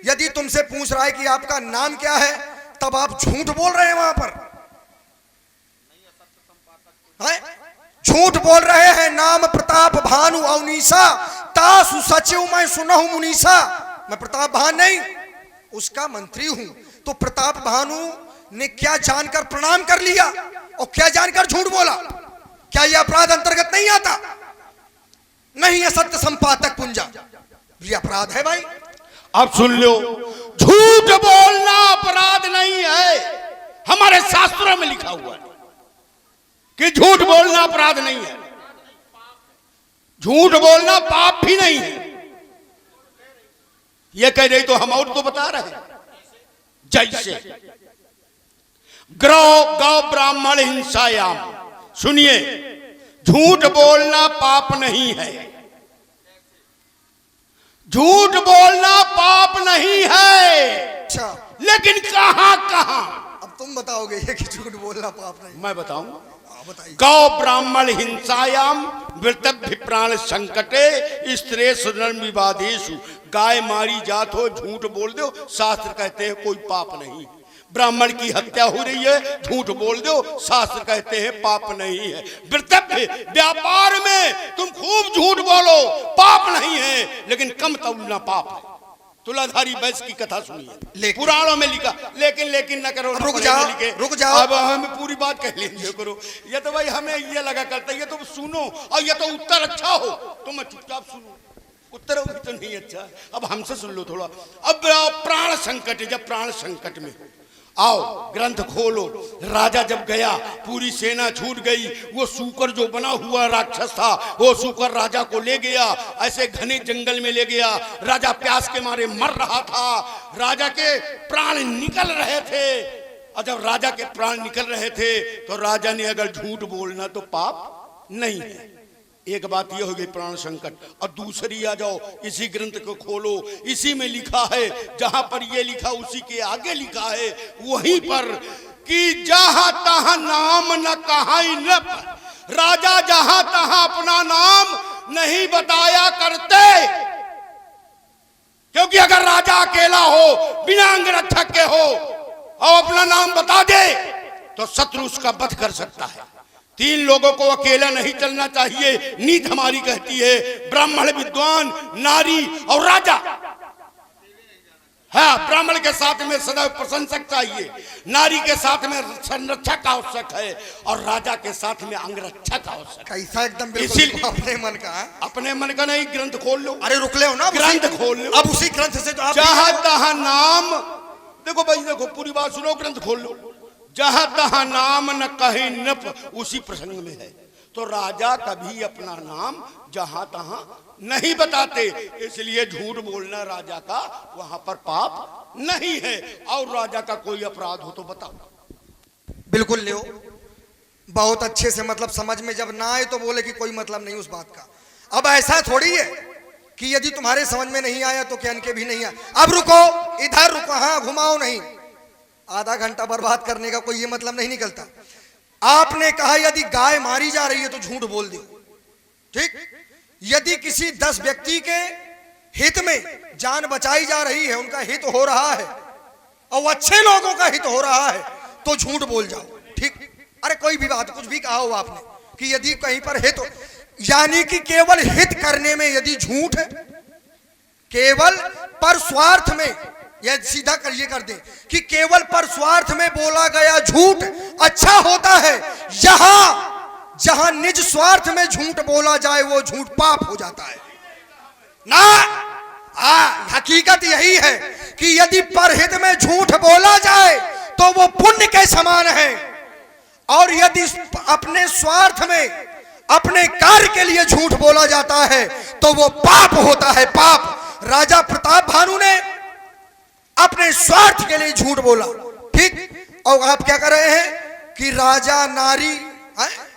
यदि तुमसे पूछ रहा है कि आपका नाम क्या है, तब आप झूठ बोल रहे हैं। वहां पर झूठ बोल रहे हैं। नाम प्रताप भानु अवनीसा तासु सचिव मैं सुनहु मुनीसा। मैं प्रताप भानु नहीं, उसका मंत्री हूं। तो प्रताप भानु ने क्या जानकर प्रणाम कर लिया और क्या जानकर झूठ बोला? क्या यह अपराध अंतर्गत नहीं आता? नहीं है। सत्य संपादक पुंजा ये अपराध है भाई।
अब सुन लो, झूठ बोलना अपराध नहीं है। हमारे शास्त्रों में लिखा हुआ है कि झूठ बोलना अपराध नहीं है, झूठ बोलना पाप भी नहीं है। यह कह रही तो हम और तो बता रहे हैं। जैसे गौ ब्राह्मण हिंसायाम, सुनिए, झूठ बोलना पाप नहीं है, झूठ बोलना पाप नहीं है।
अच्छा,
लेकिन कहां कहां?
अब तुम बताओगे ये कि झूठ बोलना पाप नहीं।
मैं बताऊंगा।
बताइए।
गौ ब्राह्मण हिंसायाम वृतभ्य प्राण संकटे स्त्रे सुनर्म विवादेशु। गाय मारी जात हो, झूठ बोल दो, शास्त्र कहते हैं कोई पाप नहीं। ब्राह्मण की हत्या हो रही है, झूठ बोल दो, शास्त्र कहते हैं पाप नहीं है। वृतभ्य, व्यापार में तुम खूब झूठ बोलो, पाप नहीं है, लेकिन कम तौलना पाप है। तुलाधारी वैश्य की कथा सुनिए, पुराणों में लिखा। लेकिन न करो,
रुक जाओ।
अब हमें पूरी बात कह लीजिए करो। ये तो भाई हमें ये लगा करता है, ये तो सुनो, और ये तो उत्तर अच्छा हो तो मैं चुपचाप सुनो, उत्तर भी तो नहीं अच्छा। अब हमसे सुन लो थोड़ा। अब प्राण संकट, जब प्राण संकट में आओ, ग्रंथ खोलो। राजा जब गया, पूरी सेना छूट गई। वो सूकर जो बना हुआ राक्षस था, वो सूकर राजा को ले गया, ऐसे घने जंगल में ले गया। राजा प्यास के मारे मर रहा था, राजा के प्राण निकल रहे थे। और जब राजा के प्राण निकल रहे थे तो राजा ने अगर झूठ बोलना तो पाप नहीं है। एक बात यह हो गई प्राण संकट। और दूसरी आ जाओ, इसी ग्रंथ को खोलो, इसी में लिखा है, जहां पर यह लिखा उसी के आगे लिखा है, वहीं पर कि जहां तहां नाम न कहा न। राजा जहां तहां अपना नाम नहीं बताया करते, क्योंकि अगर राजा अकेला हो, बिना अंगरक्षक के हो, और अपना नाम बता दे तो शत्रु उसका वध कर सकता है। 3 लोगों को अकेला नहीं चलना चाहिए। नीति हमारी कहती है ब्राह्मण, विद्वान, नारी और राजा। हाँ, ब्राह्मण के साथ में सदैव प्रशंसक चाहिए, नारी के साथ में संरक्षक आवश्यक है और राजा के साथ में अंगरक्षक आवश्यक है।
कैसा एकदम बिल्कुल अपने मन का है?
अपने मन का नहीं, ग्रंथ खोल लो।
अरे रुक ले हो ना,
ग्रंथ खोल लो।
अब उसी ग्रंथ से तो आप
जहां तहां नाम, देखो भाई देखो, पूरी बात सुनो, ग्रंथ खोल लो। जहां तहां नाम न कहीं नप, उसी प्रसंग में है। तो राजा कभी अपना नाम जहां तहां नहीं बताते, इसलिए झूठ बोलना राजा का वहां पर पाप नहीं है। और राजा का कोई अपराध हो तो बताओ।
बिल्कुल ले, बहुत अच्छे से मतलब समझ में जब ना आए तो बोले कि कोई मतलब नहीं उस बात का। अब ऐसा थोड़ी है कि यदि तुम्हारे समझ में नहीं आया तो कहन के भी नहीं आया। अब रुको, इधर रुको, हाँ घुमाओ नहीं, आधा घंटा बर्बाद करने का कोई ये मतलब नहीं निकलता। आपने कहा यदि गाय मारी जा रही है तो झूठ बोल दो, ठीक। यदि किसी 10 व्यक्ति के हित में जान बचाई जा रही है, उनका हित हो रहा है और अच्छे लोगों का हित हो रहा है, तो झूठ बोल जाओ, ठीक। अरे कोई भी बात, कुछ भी कहा हो आपने कि यदि कहीं पर हित, यानी कि केवल हित करने में यदि झूठ है, केवल पर स्वार्थ में, यह सीधा करिए कर दें कि केवल पर स्वार्थ में बोला गया झूठ अच्छा होता है। यहां जहां निज स्वार्थ में झूठ बोला जाए वो झूठ पाप हो जाता है ना। हकीकत यही है कि यदि परहित में झूठ बोला जाए तो वो पुण्य के समान है, और यदि अपने स्वार्थ में, अपने कार्य के लिए झूठ बोला जाता है तो वो पाप होता है, पाप। राजा प्रताप भानु ने अपने स्वार्थ के लिए झूठ बोला, ठीक। और आप क्या कर रहे हैं कि राजा, नारी,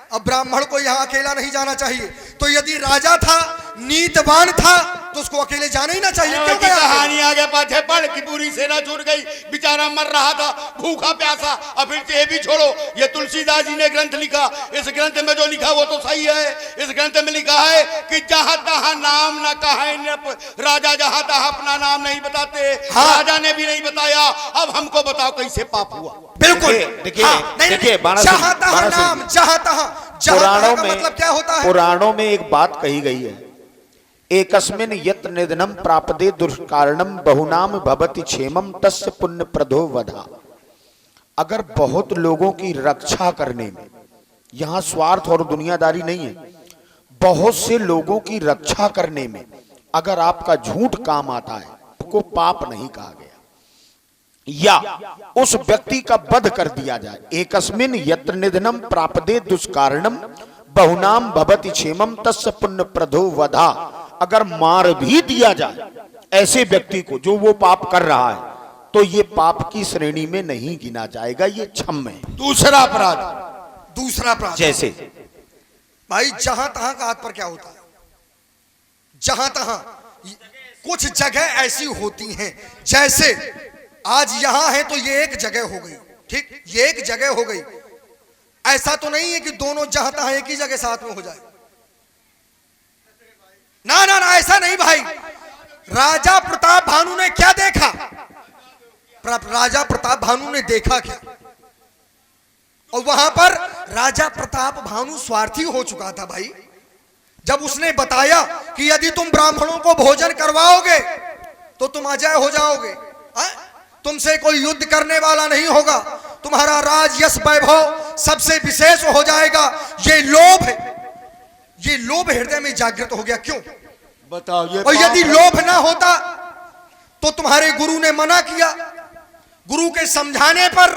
अब ब्राह्मण को यहां अकेला नहीं जाना चाहिए। तो यदि राजा था, नीतवान था, तो उसको अकेले जाना ही ना चाहिए। क्यों गया?
कहानी आगे पाछे पढ़ कि पूरी सेना छूट गई, बेचारा मर रहा था भूखा प्यासा। अब फिर ये भी छोड़ो, ये तुलसीदास जी ने ग्रंथ लिखा, इस ग्रंथ में जो लिखा वो तो सही है। इस ग्रंथ में लिखा है कि जहां तहां नाम न कहे नप, राजा जहां तहां अपना नाम नहीं बताते। हाँ। राजा ने भी नहीं बताया, अब हमको बताओ कैसे पाप हुआ।
बिल्कुल,
देखिए
जहां तहां नाम, जहां तहां,
पुराणों में
मतलब क्या होता है?
पुराणों में एक बात कही गई है, एकस्मिन यत निधनम प्रापदे दुष्कारणम बहुनाम भवति क्षेमम तस्य पुण्य प्रदो वधा। अगर बहुत लोगों की रक्षा करने में, यहां स्वार्थ और दुनियादारी नहीं है, बहुत से लोगों की रक्षा करने में अगर आपका झूठ काम आता है, उसको पाप नहीं कहा गया। या उस व्यक्ति का वध कर दिया जाए, एकस्मिन यत्र निधनम प्रापदे दुष्कारणम बहुनाम भवति क्षेमम तस्य पुण्य प्रदो वधा। अगर मार भी दिया जाए ऐसे व्यक्ति को जो वो पाप कर रहा है, तो ये पाप की श्रेणी में नहीं गिना जाएगा, ये क्षम्य है।
दूसरा अपराध,
दूसरा अपराध
जैसे
भाई जहां तहां का हाथ पर क्या होता है? जहां तहां कुछ जगह ऐसी होती हैं, जैसे आज यहां है तो ये एक जगह हो गई, ठीक, ये एक जगह हो गई। ऐसा तो नहीं है कि दोनों जहां तहां एक ही जगह साथ में हो जाए, ना ना ना, ऐसा नहीं भाई। राजा प्रताप भानु ने क्या देखा? राजा प्रताप भानु ने देखा क्या? और वहां पर राजा प्रताप भानु स्वार्थी हो चुका था भाई। जब उसने बताया कि यदि तुम ब्राह्मणों को भोजन करवाओगे तो तुम अजय हो जाओगे, तुमसे कोई युद्ध करने वाला नहीं होगा, तुम्हारा राज यश वैभव सबसे विशेष हो जाएगा। ये लोभ है, ये लोभ हृदय में जागृत हो गया। क्यों
बताओ? ये
और यदि लोभ ना होता तो तुम्हारे गुरु ने मना किया, गुरु के समझाने पर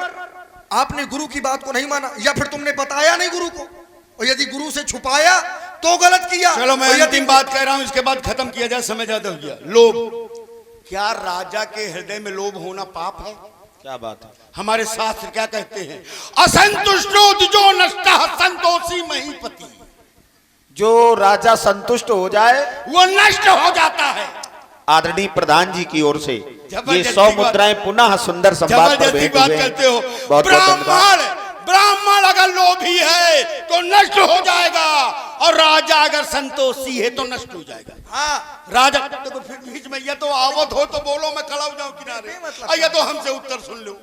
आपने गुरु की बात को नहीं माना, या फिर तुमने बताया नहीं गुरु को, और यदि गुरु से छुपाया तो गलत किया।
चलो मैं अंतिम बात कह रहा हूं, इसके बाद खत्म किया जाए, समय ज्यादा हो गया। लोभ, क्या राजा के हृदय में लोभ होना पाप है?
क्या बात है?
हमारे शास्त्र क्या कहते हैं? असंतुष्टो जो नष्टा संतोषी महीपति।
जो राजा संतुष्ट हो जाए
वो नष्ट हो जाता है।
आदरणीय प्रधान जी की ओर से ये 100
जबरदस्ती
मुद्राएं पुनः सुंदर संवाद पर भेंट
बात
हुए हैं।
करते हो।
बहुत
ब्राह्मण, ब्राह्मण अगर लोभी है तो नष्ट हो जाएगा, और राजा अगर संतोषी है तो नष्ट हो जाएगा। हाँ, राजा देखो, फिर बीच में या तो आवत हो तो बोलो, मैं खड़ा हो जाऊं किनारे, या तो हमसे उत्तर सुन लो।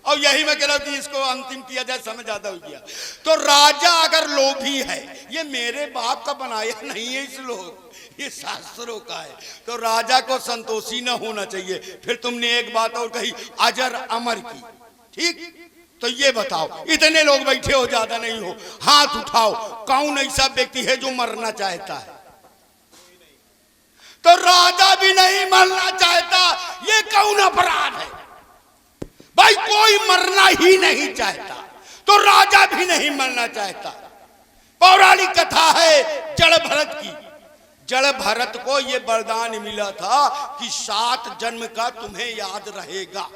और यही मैं कह रहा हूं कि इसको अंतिम किया जाए, समय ज्यादा हो गया। तो राजा अगर लोभी है, ये मेरे बाप का बनाया नहीं है श्लोक, ये शास्त्रों का है, तो राजा को संतोषी न होना चाहिए। फिर तुमने एक बात और कही, अजर अमर की, ठीक? तो ये बताओ, इतने लोग बैठे हो, ज्यादा नहीं हो, हाथ उठाओ, कौन ऐसा व्यक्ति है जो मरना चाहता है? तो राजा भी नहीं मरना चाहता, ये कौन अपराध है भाई? कोई मरना ही नहीं चाहता, तो राजा भी नहीं मरना चाहता। पौराणिक कथा है जड़ भरत की। जड़ भरत को ये वरदान मिला था कि 7 जन्म का तुम्हें याद रहेगा,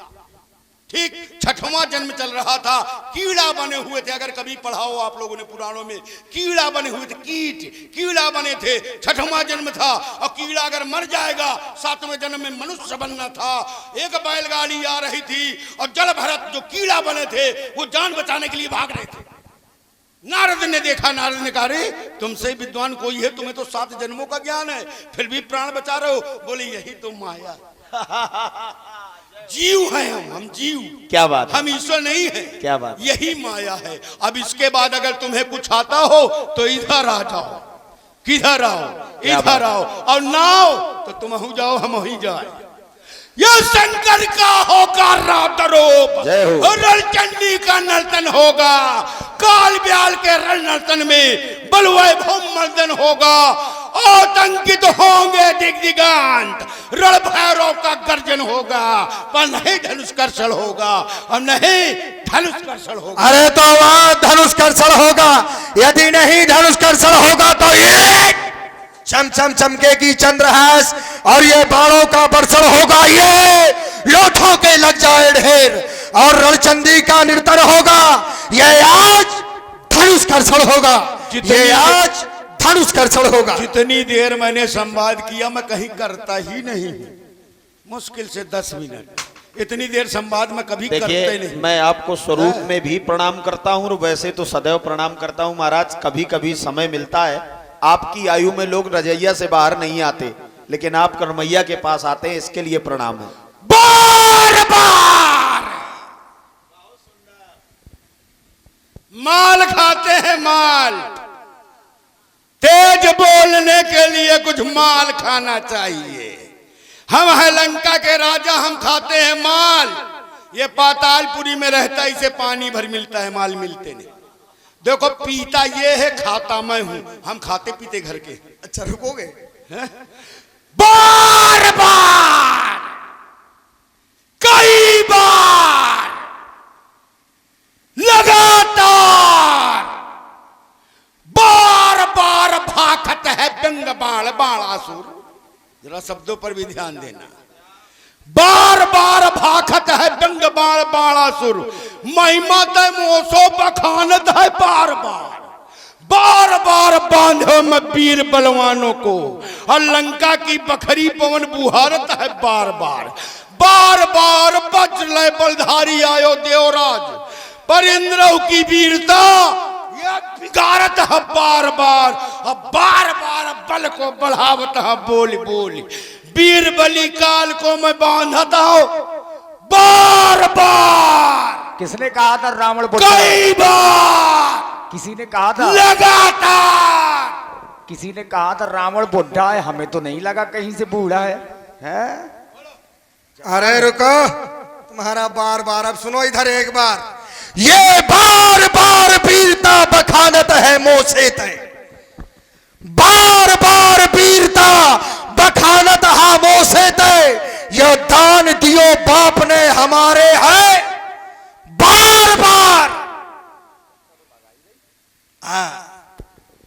ठीक? 6वां जन्म चल रहा था, कीड़ा बने हुए थे। अगर कभी पढ़ाओ आप लोगों ने पुराणों में, कीड़ा बने हुए थे, कीट कीड़ा बने थे। 6वां जन्म था, और कीड़ा अगर मर जाएगा 7वें जन्म में मनुष्य बनना था। एक बैलगाड़ी आ रही थी, और जल भरत जो कीड़ा बने थे वो जान बचाने के लिए भाग रहे थे। नारद ने देखा, नारद ने कहा, रे तुमसे विद्वान कोई है, तुम्हें तो 7 जन्मों का ज्ञान है, फिर भी प्राण बचा रहे हो। बोले यही तो माया, जीव हैं हम जीव।
क्या बात,
हम ईश्वर नहीं है।
क्या बात,
यही माया है। अब इसके बाद अगर तुम्हें कुछ आता हो तो इधर आ जाओ, किधर आओ, इधर आओ, और ना हो तो तुम हो जाओ, हम ही जाए। यह शंकर का होगा रातरोप, रलचंडी का नर्तन होगा, काल ब्याल के रल नर्तन में बलवैभव मर्दन होगा, आतंकित होंगे दिग्दिगांत, रण भैरव का गर्जन होगा, पर नहीं धनुष कर्षण होगा, और नहीं धनुष कर्षण होगा।
अरे तो वहां धनुष कर्षण होगा, यदि नहीं धनुष कर्षण होगा तो ये चम चम चमकेगी चंद्रहास, और ये बाणों का वर्षण होगा, ये लोथों के लग जाए ढेर, और रणचंडी का नर्तन होगा। ये आज धनुष कर्षण होगा, ये आज धनुष कर्षण होगा।
जितनी देर मैंने संवाद किया मैं कहीं करता ही नहीं, मुश्किल से 10 मिनट, इतनी देर संवाद में कभी करते नहीं।
मैं आपको स्वरूप में भी प्रणाम करता हूँ, और वैसे तो सदैव प्रणाम करता हूँ महाराज। कभी कभी समय मिलता है, आपकी आयु में लोग रजैया से बाहर नहीं आते, लेकिन आप करमैया के पास आते हैं, इसके लिए प्रणाम है।
बार बार माल खाते हैं, माल, तेज बोलने के लिए कुछ माल खाना चाहिए। हम है लंका के राजा, हम खाते हैं माल। ये पातालपुरी में रहता है, इसे पानी भर मिलता है, माल मिलते नहीं। देखो पीता ये है, खाता मैं हूं, हम खाते पीते घर के।
अच्छा रुकोगे?
बार बार, कई बार, लगातार, बार बार भाखत है व्यंग बाण बाणासुर। जरा शब्दों पर भी ध्यान देना। बार बार भाखत है व्यंग बाण बाणासुर, महिमा तय मोसो बखानत है बार बार। बार बार बांधो मैं वीर बलवानों को, और लंका की बखरी पवन बुहारत है बार बार। बार बार वज्र बलधारी आयो देवराज, पर इंद्र की वीरता बिगाड़त है बार बार, और बार बार बल को बढ़ावत है बोल बोल। वीर बलि काल को मैं बांधता हूं बार बार।
किसने कहा था रावण
कई बार,
किसी ने कहा था,
लगातार
किसी ने कहा था रावण बुढ़ा है, हमें तो नहीं लगा कहीं से बूढ़ा है, हैं?
अरे रुको, तुम्हारा बार बार, अब सुनो इधर एक बार। ये बार बार वीरता बखानत है मोसे तय, बार बार वीरता बखानत है मोसे तय। यह दान दियो बाप ने हमारे है बार बार।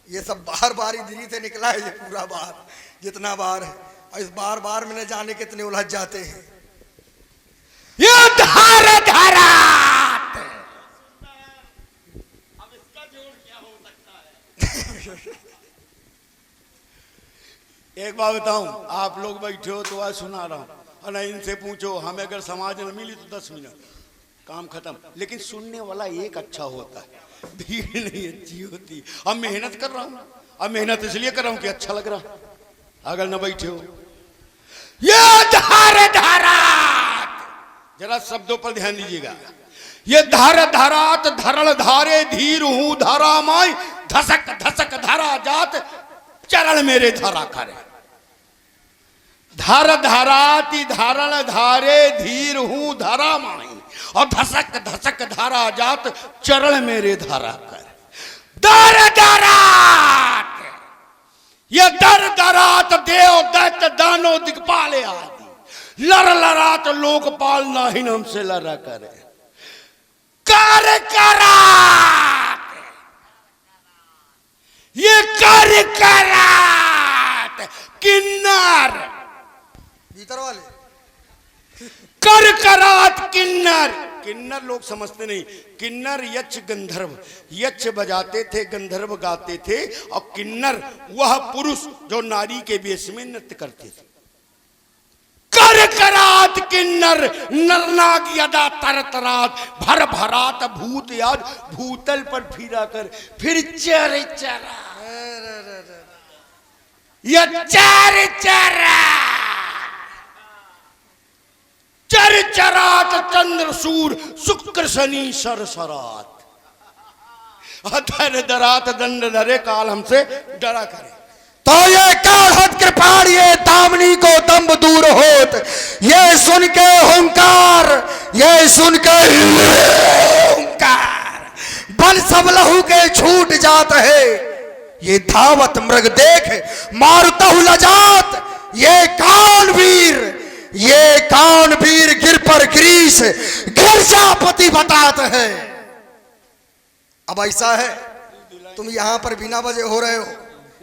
ये सब बार बार इधरी से निकला है, ये पूरा बार जितना बार है, और इस बार बार में न जाने कितने उलझ जाते हैं।
ये धार धारा एक बात बताऊं, आप लोग बैठे हो तो आज सुना रहा हूं, और नहीं इनसे पूछो, हमें अगर समाज न मिली तो 10 मिनट काम खत्म। लेकिन सुनने वाला एक अच्छा होता है, भीड़ नहीं अच्छी होती। अब मेहनत कर रहा हूं, अब मेहनत इसलिए कर रहा हूं कि अच्छा लग रहा। अगर न बैठे हो, ये धारा, जरा शब्दों पर ध्यान दीजिएगा। ये धर धरात धरल धारे धीर हूं धरा माई धसक धसक धरा जात चरण मेरे धरा करे। धर धराती धरल धारे धीर हूं धरा माई और धसक धसक धरा जात चरण मेरे धरा कर। दर दरात ये दर दरात देव दैत्य दानो दिक्पाले आदि लर लरात लोकपाल नाहिन हमसे लड़ा करे। कर करात ये कर करात किन्नर
भीतर वाले
कर करात किन्नर। किन्नर लोग समझते नहीं, किन्नर यक्ष गंधर्व, यक्ष बजाते थे गंधर्व गाते थे और किन्नर वह पुरुष जो नारी के वेश में नृत्य करते थे। कर करात किन्नर नरनाग यदा तरतरात भर भरात भूत याद भूतल पर फिरा कर फिर चर चरा या चर चरा चर चरात चंद्र सूर शुक्र शनि सरसरात अधर दरात दंड धरे काल हमसे डरा करे।
तो ये काढ़त कृपाण ये दामनी को दम्ब दूर होत, ये सुन के हुंकार, ये सुन के हुंकार बल सब लहू के छूट जात है। ये धावत मृग देख मारुतहु लजात, ये कान वीर गिर पर ग्रीस गिरजापति बतात है। अब ऐसा है तुम यहां पर बिना वजह हो रहे हो,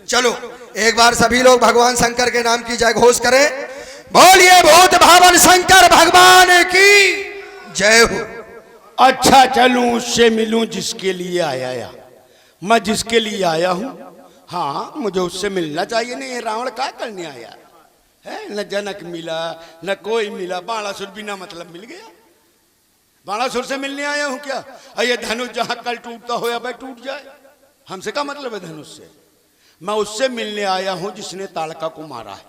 चलो एक बार सभी लोग भगवान शंकर के नाम की जय घोष करें। बोलिए भूत भावन शंकर भगवान की जय हो।
अच्छा चलूं उससे मिलूं जिसके लिए आया मैं जिसके लिए आया हूं। हाँ मुझे उससे मिलना चाहिए। नहीं ये रावण क्या करने आया है? न जनक मिला न कोई मिला, बाणासुर बिना मतलब मिल गया। बाणासुर से मिलने आया हूं क्या? ये धनुष जहां कल टूटता हो या भाई टूट जाए, हमसे क्या मतलब है धनुष से? मैं उससे मिलने आया हूं जिसने ताड़का को मारा है।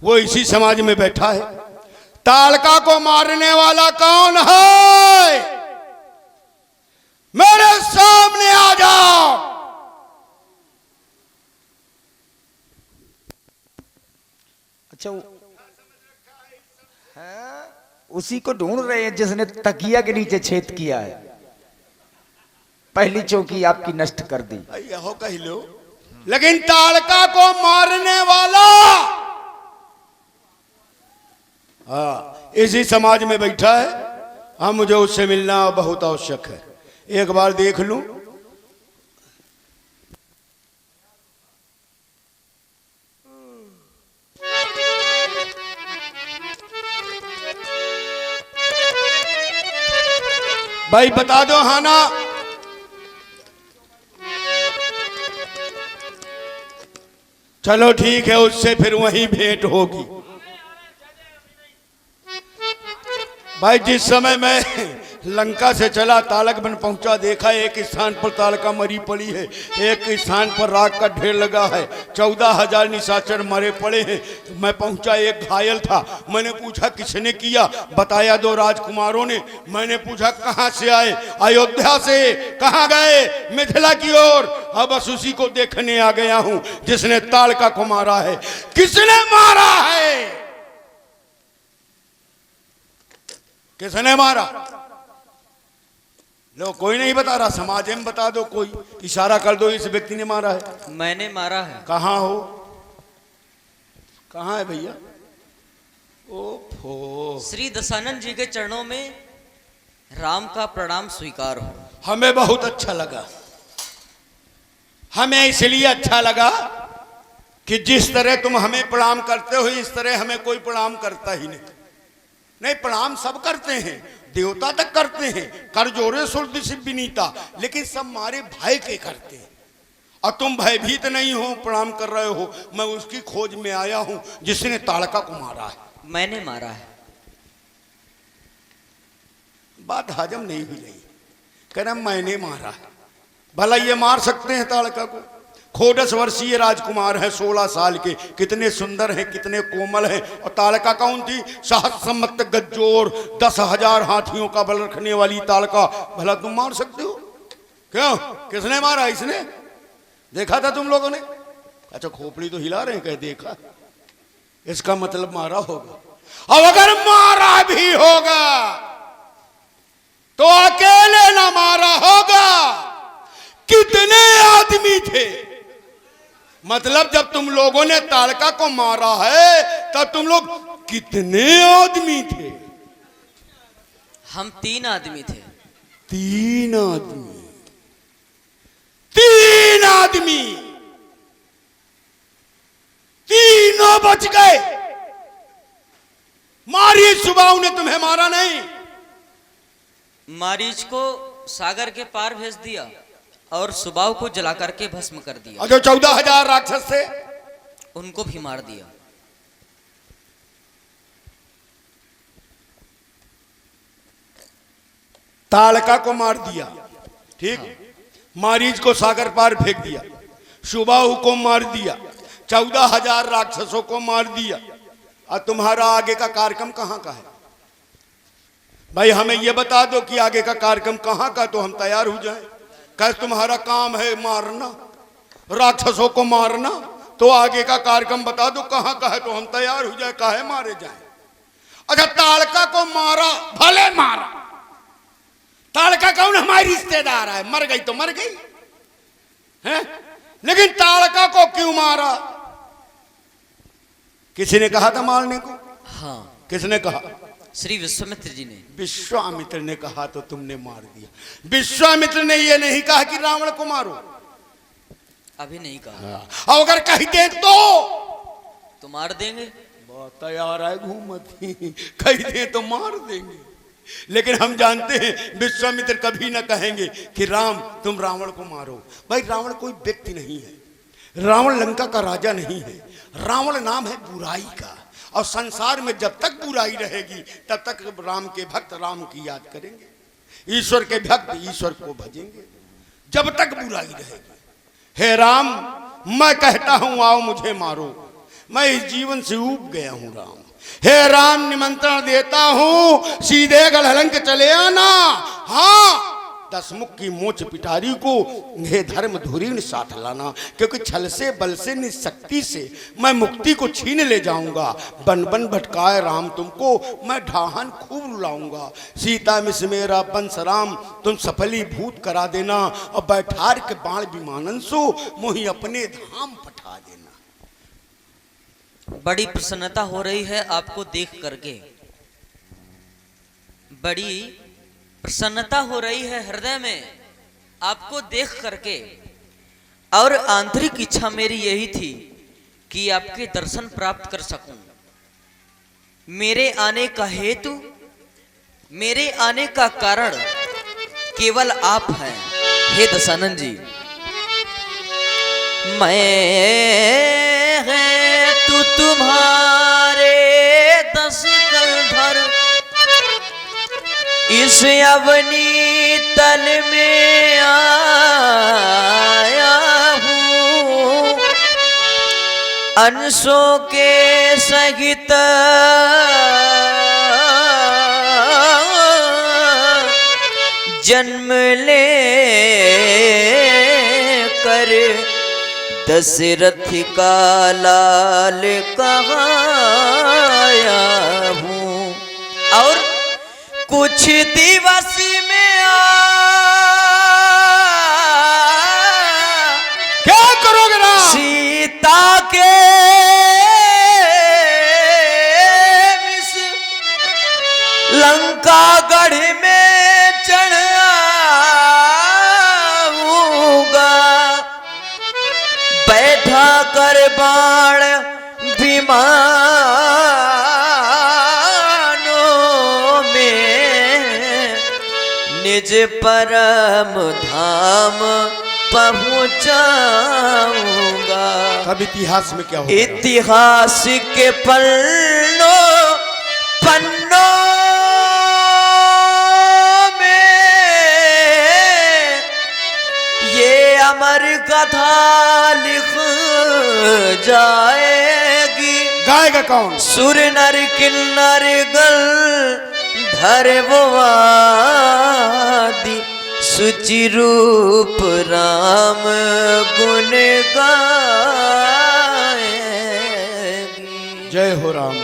वो इसी समाज में बैठा है। ताड़का को मारने वाला कौन है? मेरे सामने आ जाओ।
अच्छा उसी को ढूंढ रहे हैं जिसने तकिया के नीचे छेद किया है। पहली चौकी आपकी नष्ट कर दी।
हो कह लो, लेकिन ताड़का को मारने वाला हाँ इसी समाज में बैठा है। हाँ मुझे उससे मिलना बहुत आवश्यक है। एक बार देख लूं। भाई बता दो हाँ ना। चलो ठीक है, उससे फिर वहीं भेंट होगी। भाई जिस समय मैं लंका से चला तालक बन पहुंचा, देखा एक स्थान पर ताड़का मरी पड़ी है, एक स्थान पर राख का ढेर लगा है, 14,000 निशाचर मरे पड़े हैं। मैं पहुंचा, एक घायल था। मैंने पूछा किसने किया? बताया 2 राजकुमारों ने। मैंने पूछा कहां से आए? अयोध्या से। कहां गए? मिथिला की ओर। अब बस उसी को देखने आ गया हूं जिसने ताड़का को मारा है। किसने मारा है? किसने मारा? लो कोई नहीं बता रहा, समाज में बता दो, कोई इशारा कर दो, इस व्यक्ति ने मारा है।
मैंने मारा है।
कहाँ हो? कहाँ है भैया? ओफो।
श्री दशानन जी के चरणों में राम का प्रणाम स्वीकार हो।
हमें बहुत अच्छा लगा। हमें इसलिए अच्छा लगा कि जिस तरह तुम हमें प्रणाम करते हो इस तरह हमें कोई प्रणाम करता ही नहीं। नहीं प्रणाम सब करते हैं, देवता तक करते हैं, कर जोरे सुरदि विनीता, लेकिन सब मारे भय के करते हैं। और तुम भयभीत नहीं हो, प्रणाम कर रहे हो। मैं उसकी खोज में आया हूं जिसने ताड़का को मारा है।
मैंने मारा है।
बात हजम नहीं हुई रही। कह रहा मैंने मारा है। भला ये मार सकते हैं ताड़का को? खोडस वर्षीय राजकुमार हैं 16 साल के, कितने सुंदर हैं, कितने कोमल हैं। और ताड़का कौन थी? सहस्रमत गज्जोर 10,000 हाथियों का बल रखने वाली ताड़का। भला तुम मार सकते हो? क्यों? किसने मारा? इसने देखा था तुम लोगों ने? अच्छा खोपड़ी तो हिला रहे हैं, कह देखा, इसका मतलब मारा होगा। अब अगर मारा भी होगा तो अकेले ना मारा होगा, कितने आदमी थे? मतलब जब तुम लोगों ने ताड़का को मारा है तब तुम लोग कितने आदमी थे?
हम 3 आदमी थे।
3 आदमी। 3 आदमी, तीनों बच गए। मारी सुबाहु ने तुम्हें मारा नहीं।
मारीच को सागर के पार भेज दिया और सुबाहु को जला करके भस्म कर दिया।
और जो 14,000 राक्षस थे
उनको भी मार दिया।
ताड़का को मार दिया, ठीक। मारीच को सागर पार फेंक दिया, सुबाहु को मार दिया, 14,000 राक्षसों को मार दिया। और तुम्हारा आगे का कार्यक्रम कहां का है? भाई हमें यह बता दो कि आगे का कार्यक्रम कहां का, तो हम तैयार हो जाएं। कैसे तुम्हारा काम है मारना, राक्षसों को मारना, तो आगे का कार्यक्रम बता दो कहां का है, तो हम तैयार हो जाए, काहे मारे जाए। अच्छा ताड़का को मारा, भले मारा, ताड़का कौन? हमारी रिश्तेदार है, मर गई तो मर गई है, लेकिन ताड़का को क्यों मारा? किसी ने कहा था मारने को?
हाँ,
किसने कहा?
श्री विश्वामित्र जी ने।
विश्वामित्र ने कहा तो तुमने मार दिया। विश्वामित्र ने यह नहीं कहा कि रावण को मारो,
अभी नहीं कहा।
और अगर कह दे तो
मार देंगे।
बहुत तैयार है घूमती, कह दे तो मार देंगे। लेकिन हम जानते हैं विश्वामित्र कभी ना कहेंगे कि राम तुम रावण को मारो। भाई रावण कोई व्यक्ति नहीं है, रावण लंका का राजा नहीं है, रावण नाम है बुराई का। और संसार में जब तक बुराई रहेगी तब तक राम के भक्त राम की याद करेंगे, ईश्वर के भक्त ईश्वर को भजेंगे, जब तक बुराई रहेगी। हे राम, मैं कहता हूं आओ मुझे मारो, मैं इस जीवन से ऊब गया हूं राम। हे राम, निमंत्रण देता हूं सीधे गढ़लंक चले आना। हाँ, 10 मुख की मोच पिटारी को हे धर्म धुरीण साथ लाना, क्योंकि छल से बल से निशक्ति से मैं मुक्ति को छीन ले जाऊंगा। बन बन भटकाए राम तुमको मैं ढाहन खूब रुलाऊंगा। सीता मिस मेरा पंस राम तुम सफली भूत करा देना, और बैठार के बाण विमानन सो मोहि अपने धाम पठा देना।
बड़ी प्रसन्नता हो रही है आपको देख करके, बड़ी प्रसन्नता हो रही है हृदय में आपको देख करके। और आंतरिक इच्छा मेरी यही थी कि आपके दर्शन प्राप्त कर सकूं। मेरे आने का हेतु, मेरे आने का कारण केवल आप हैं हे दशानन जी। मैं है तू तुम्हारे 10 कलधर इस अवनी तल में आया हूँ, अंशों के सहित जन्म ले कर दशरथ का लाल कहाया हूँ। और कुछ दिवस में
क्या करोगे राम?
सीता के विष लंका गढ़ में चढ़ाऊंगा, बैठा कर बाण विमानों में निज परम धाम पहुंचाऊंगा।
अब इतिहास में क्या होगा?
इतिहास के पन्नों में ये अमर कथा जाएगी।
गाएगा कौन?
सुर नर किन्नर गल धर वादी, सुचि रूप राम गुण गाएगी।
जय हो राम।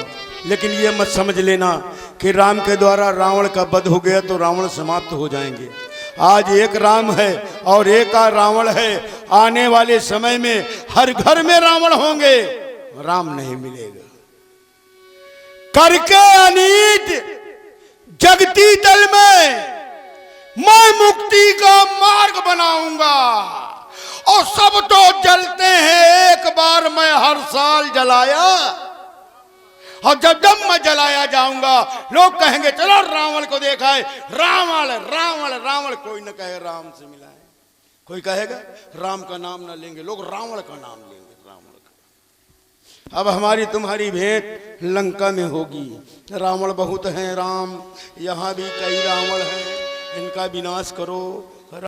लेकिन ये मत समझ लेना कि राम के द्वारा रावण का वध हो गया तो रावण समाप्त हो जाएंगे। आज एक राम है और एक रावण है। आने वाले समय में हर घर में रावण होंगे, राम नहीं मिलेगा। करके अनीत जगती दल में मैं मुक्ति का मार्ग बनाऊंगा, और सब तो जलते हैं, एक बार मैं हर साल जलाया, और जब जब मैं जलाया जाऊंगा लोग कहेंगे चलो रावण को देखा है, रावण रावण रावण। कोई न कहे राम से मिला है, कोई कहेगा राम का नाम ना लेंगे, लोग रावण का नाम लेंगे, रावण का। अब हमारी तुम्हारी भेंट लंका में होगी। रावण बहुत हैं राम, यहाँ भी कई रावण हैं, इनका विनाश करो।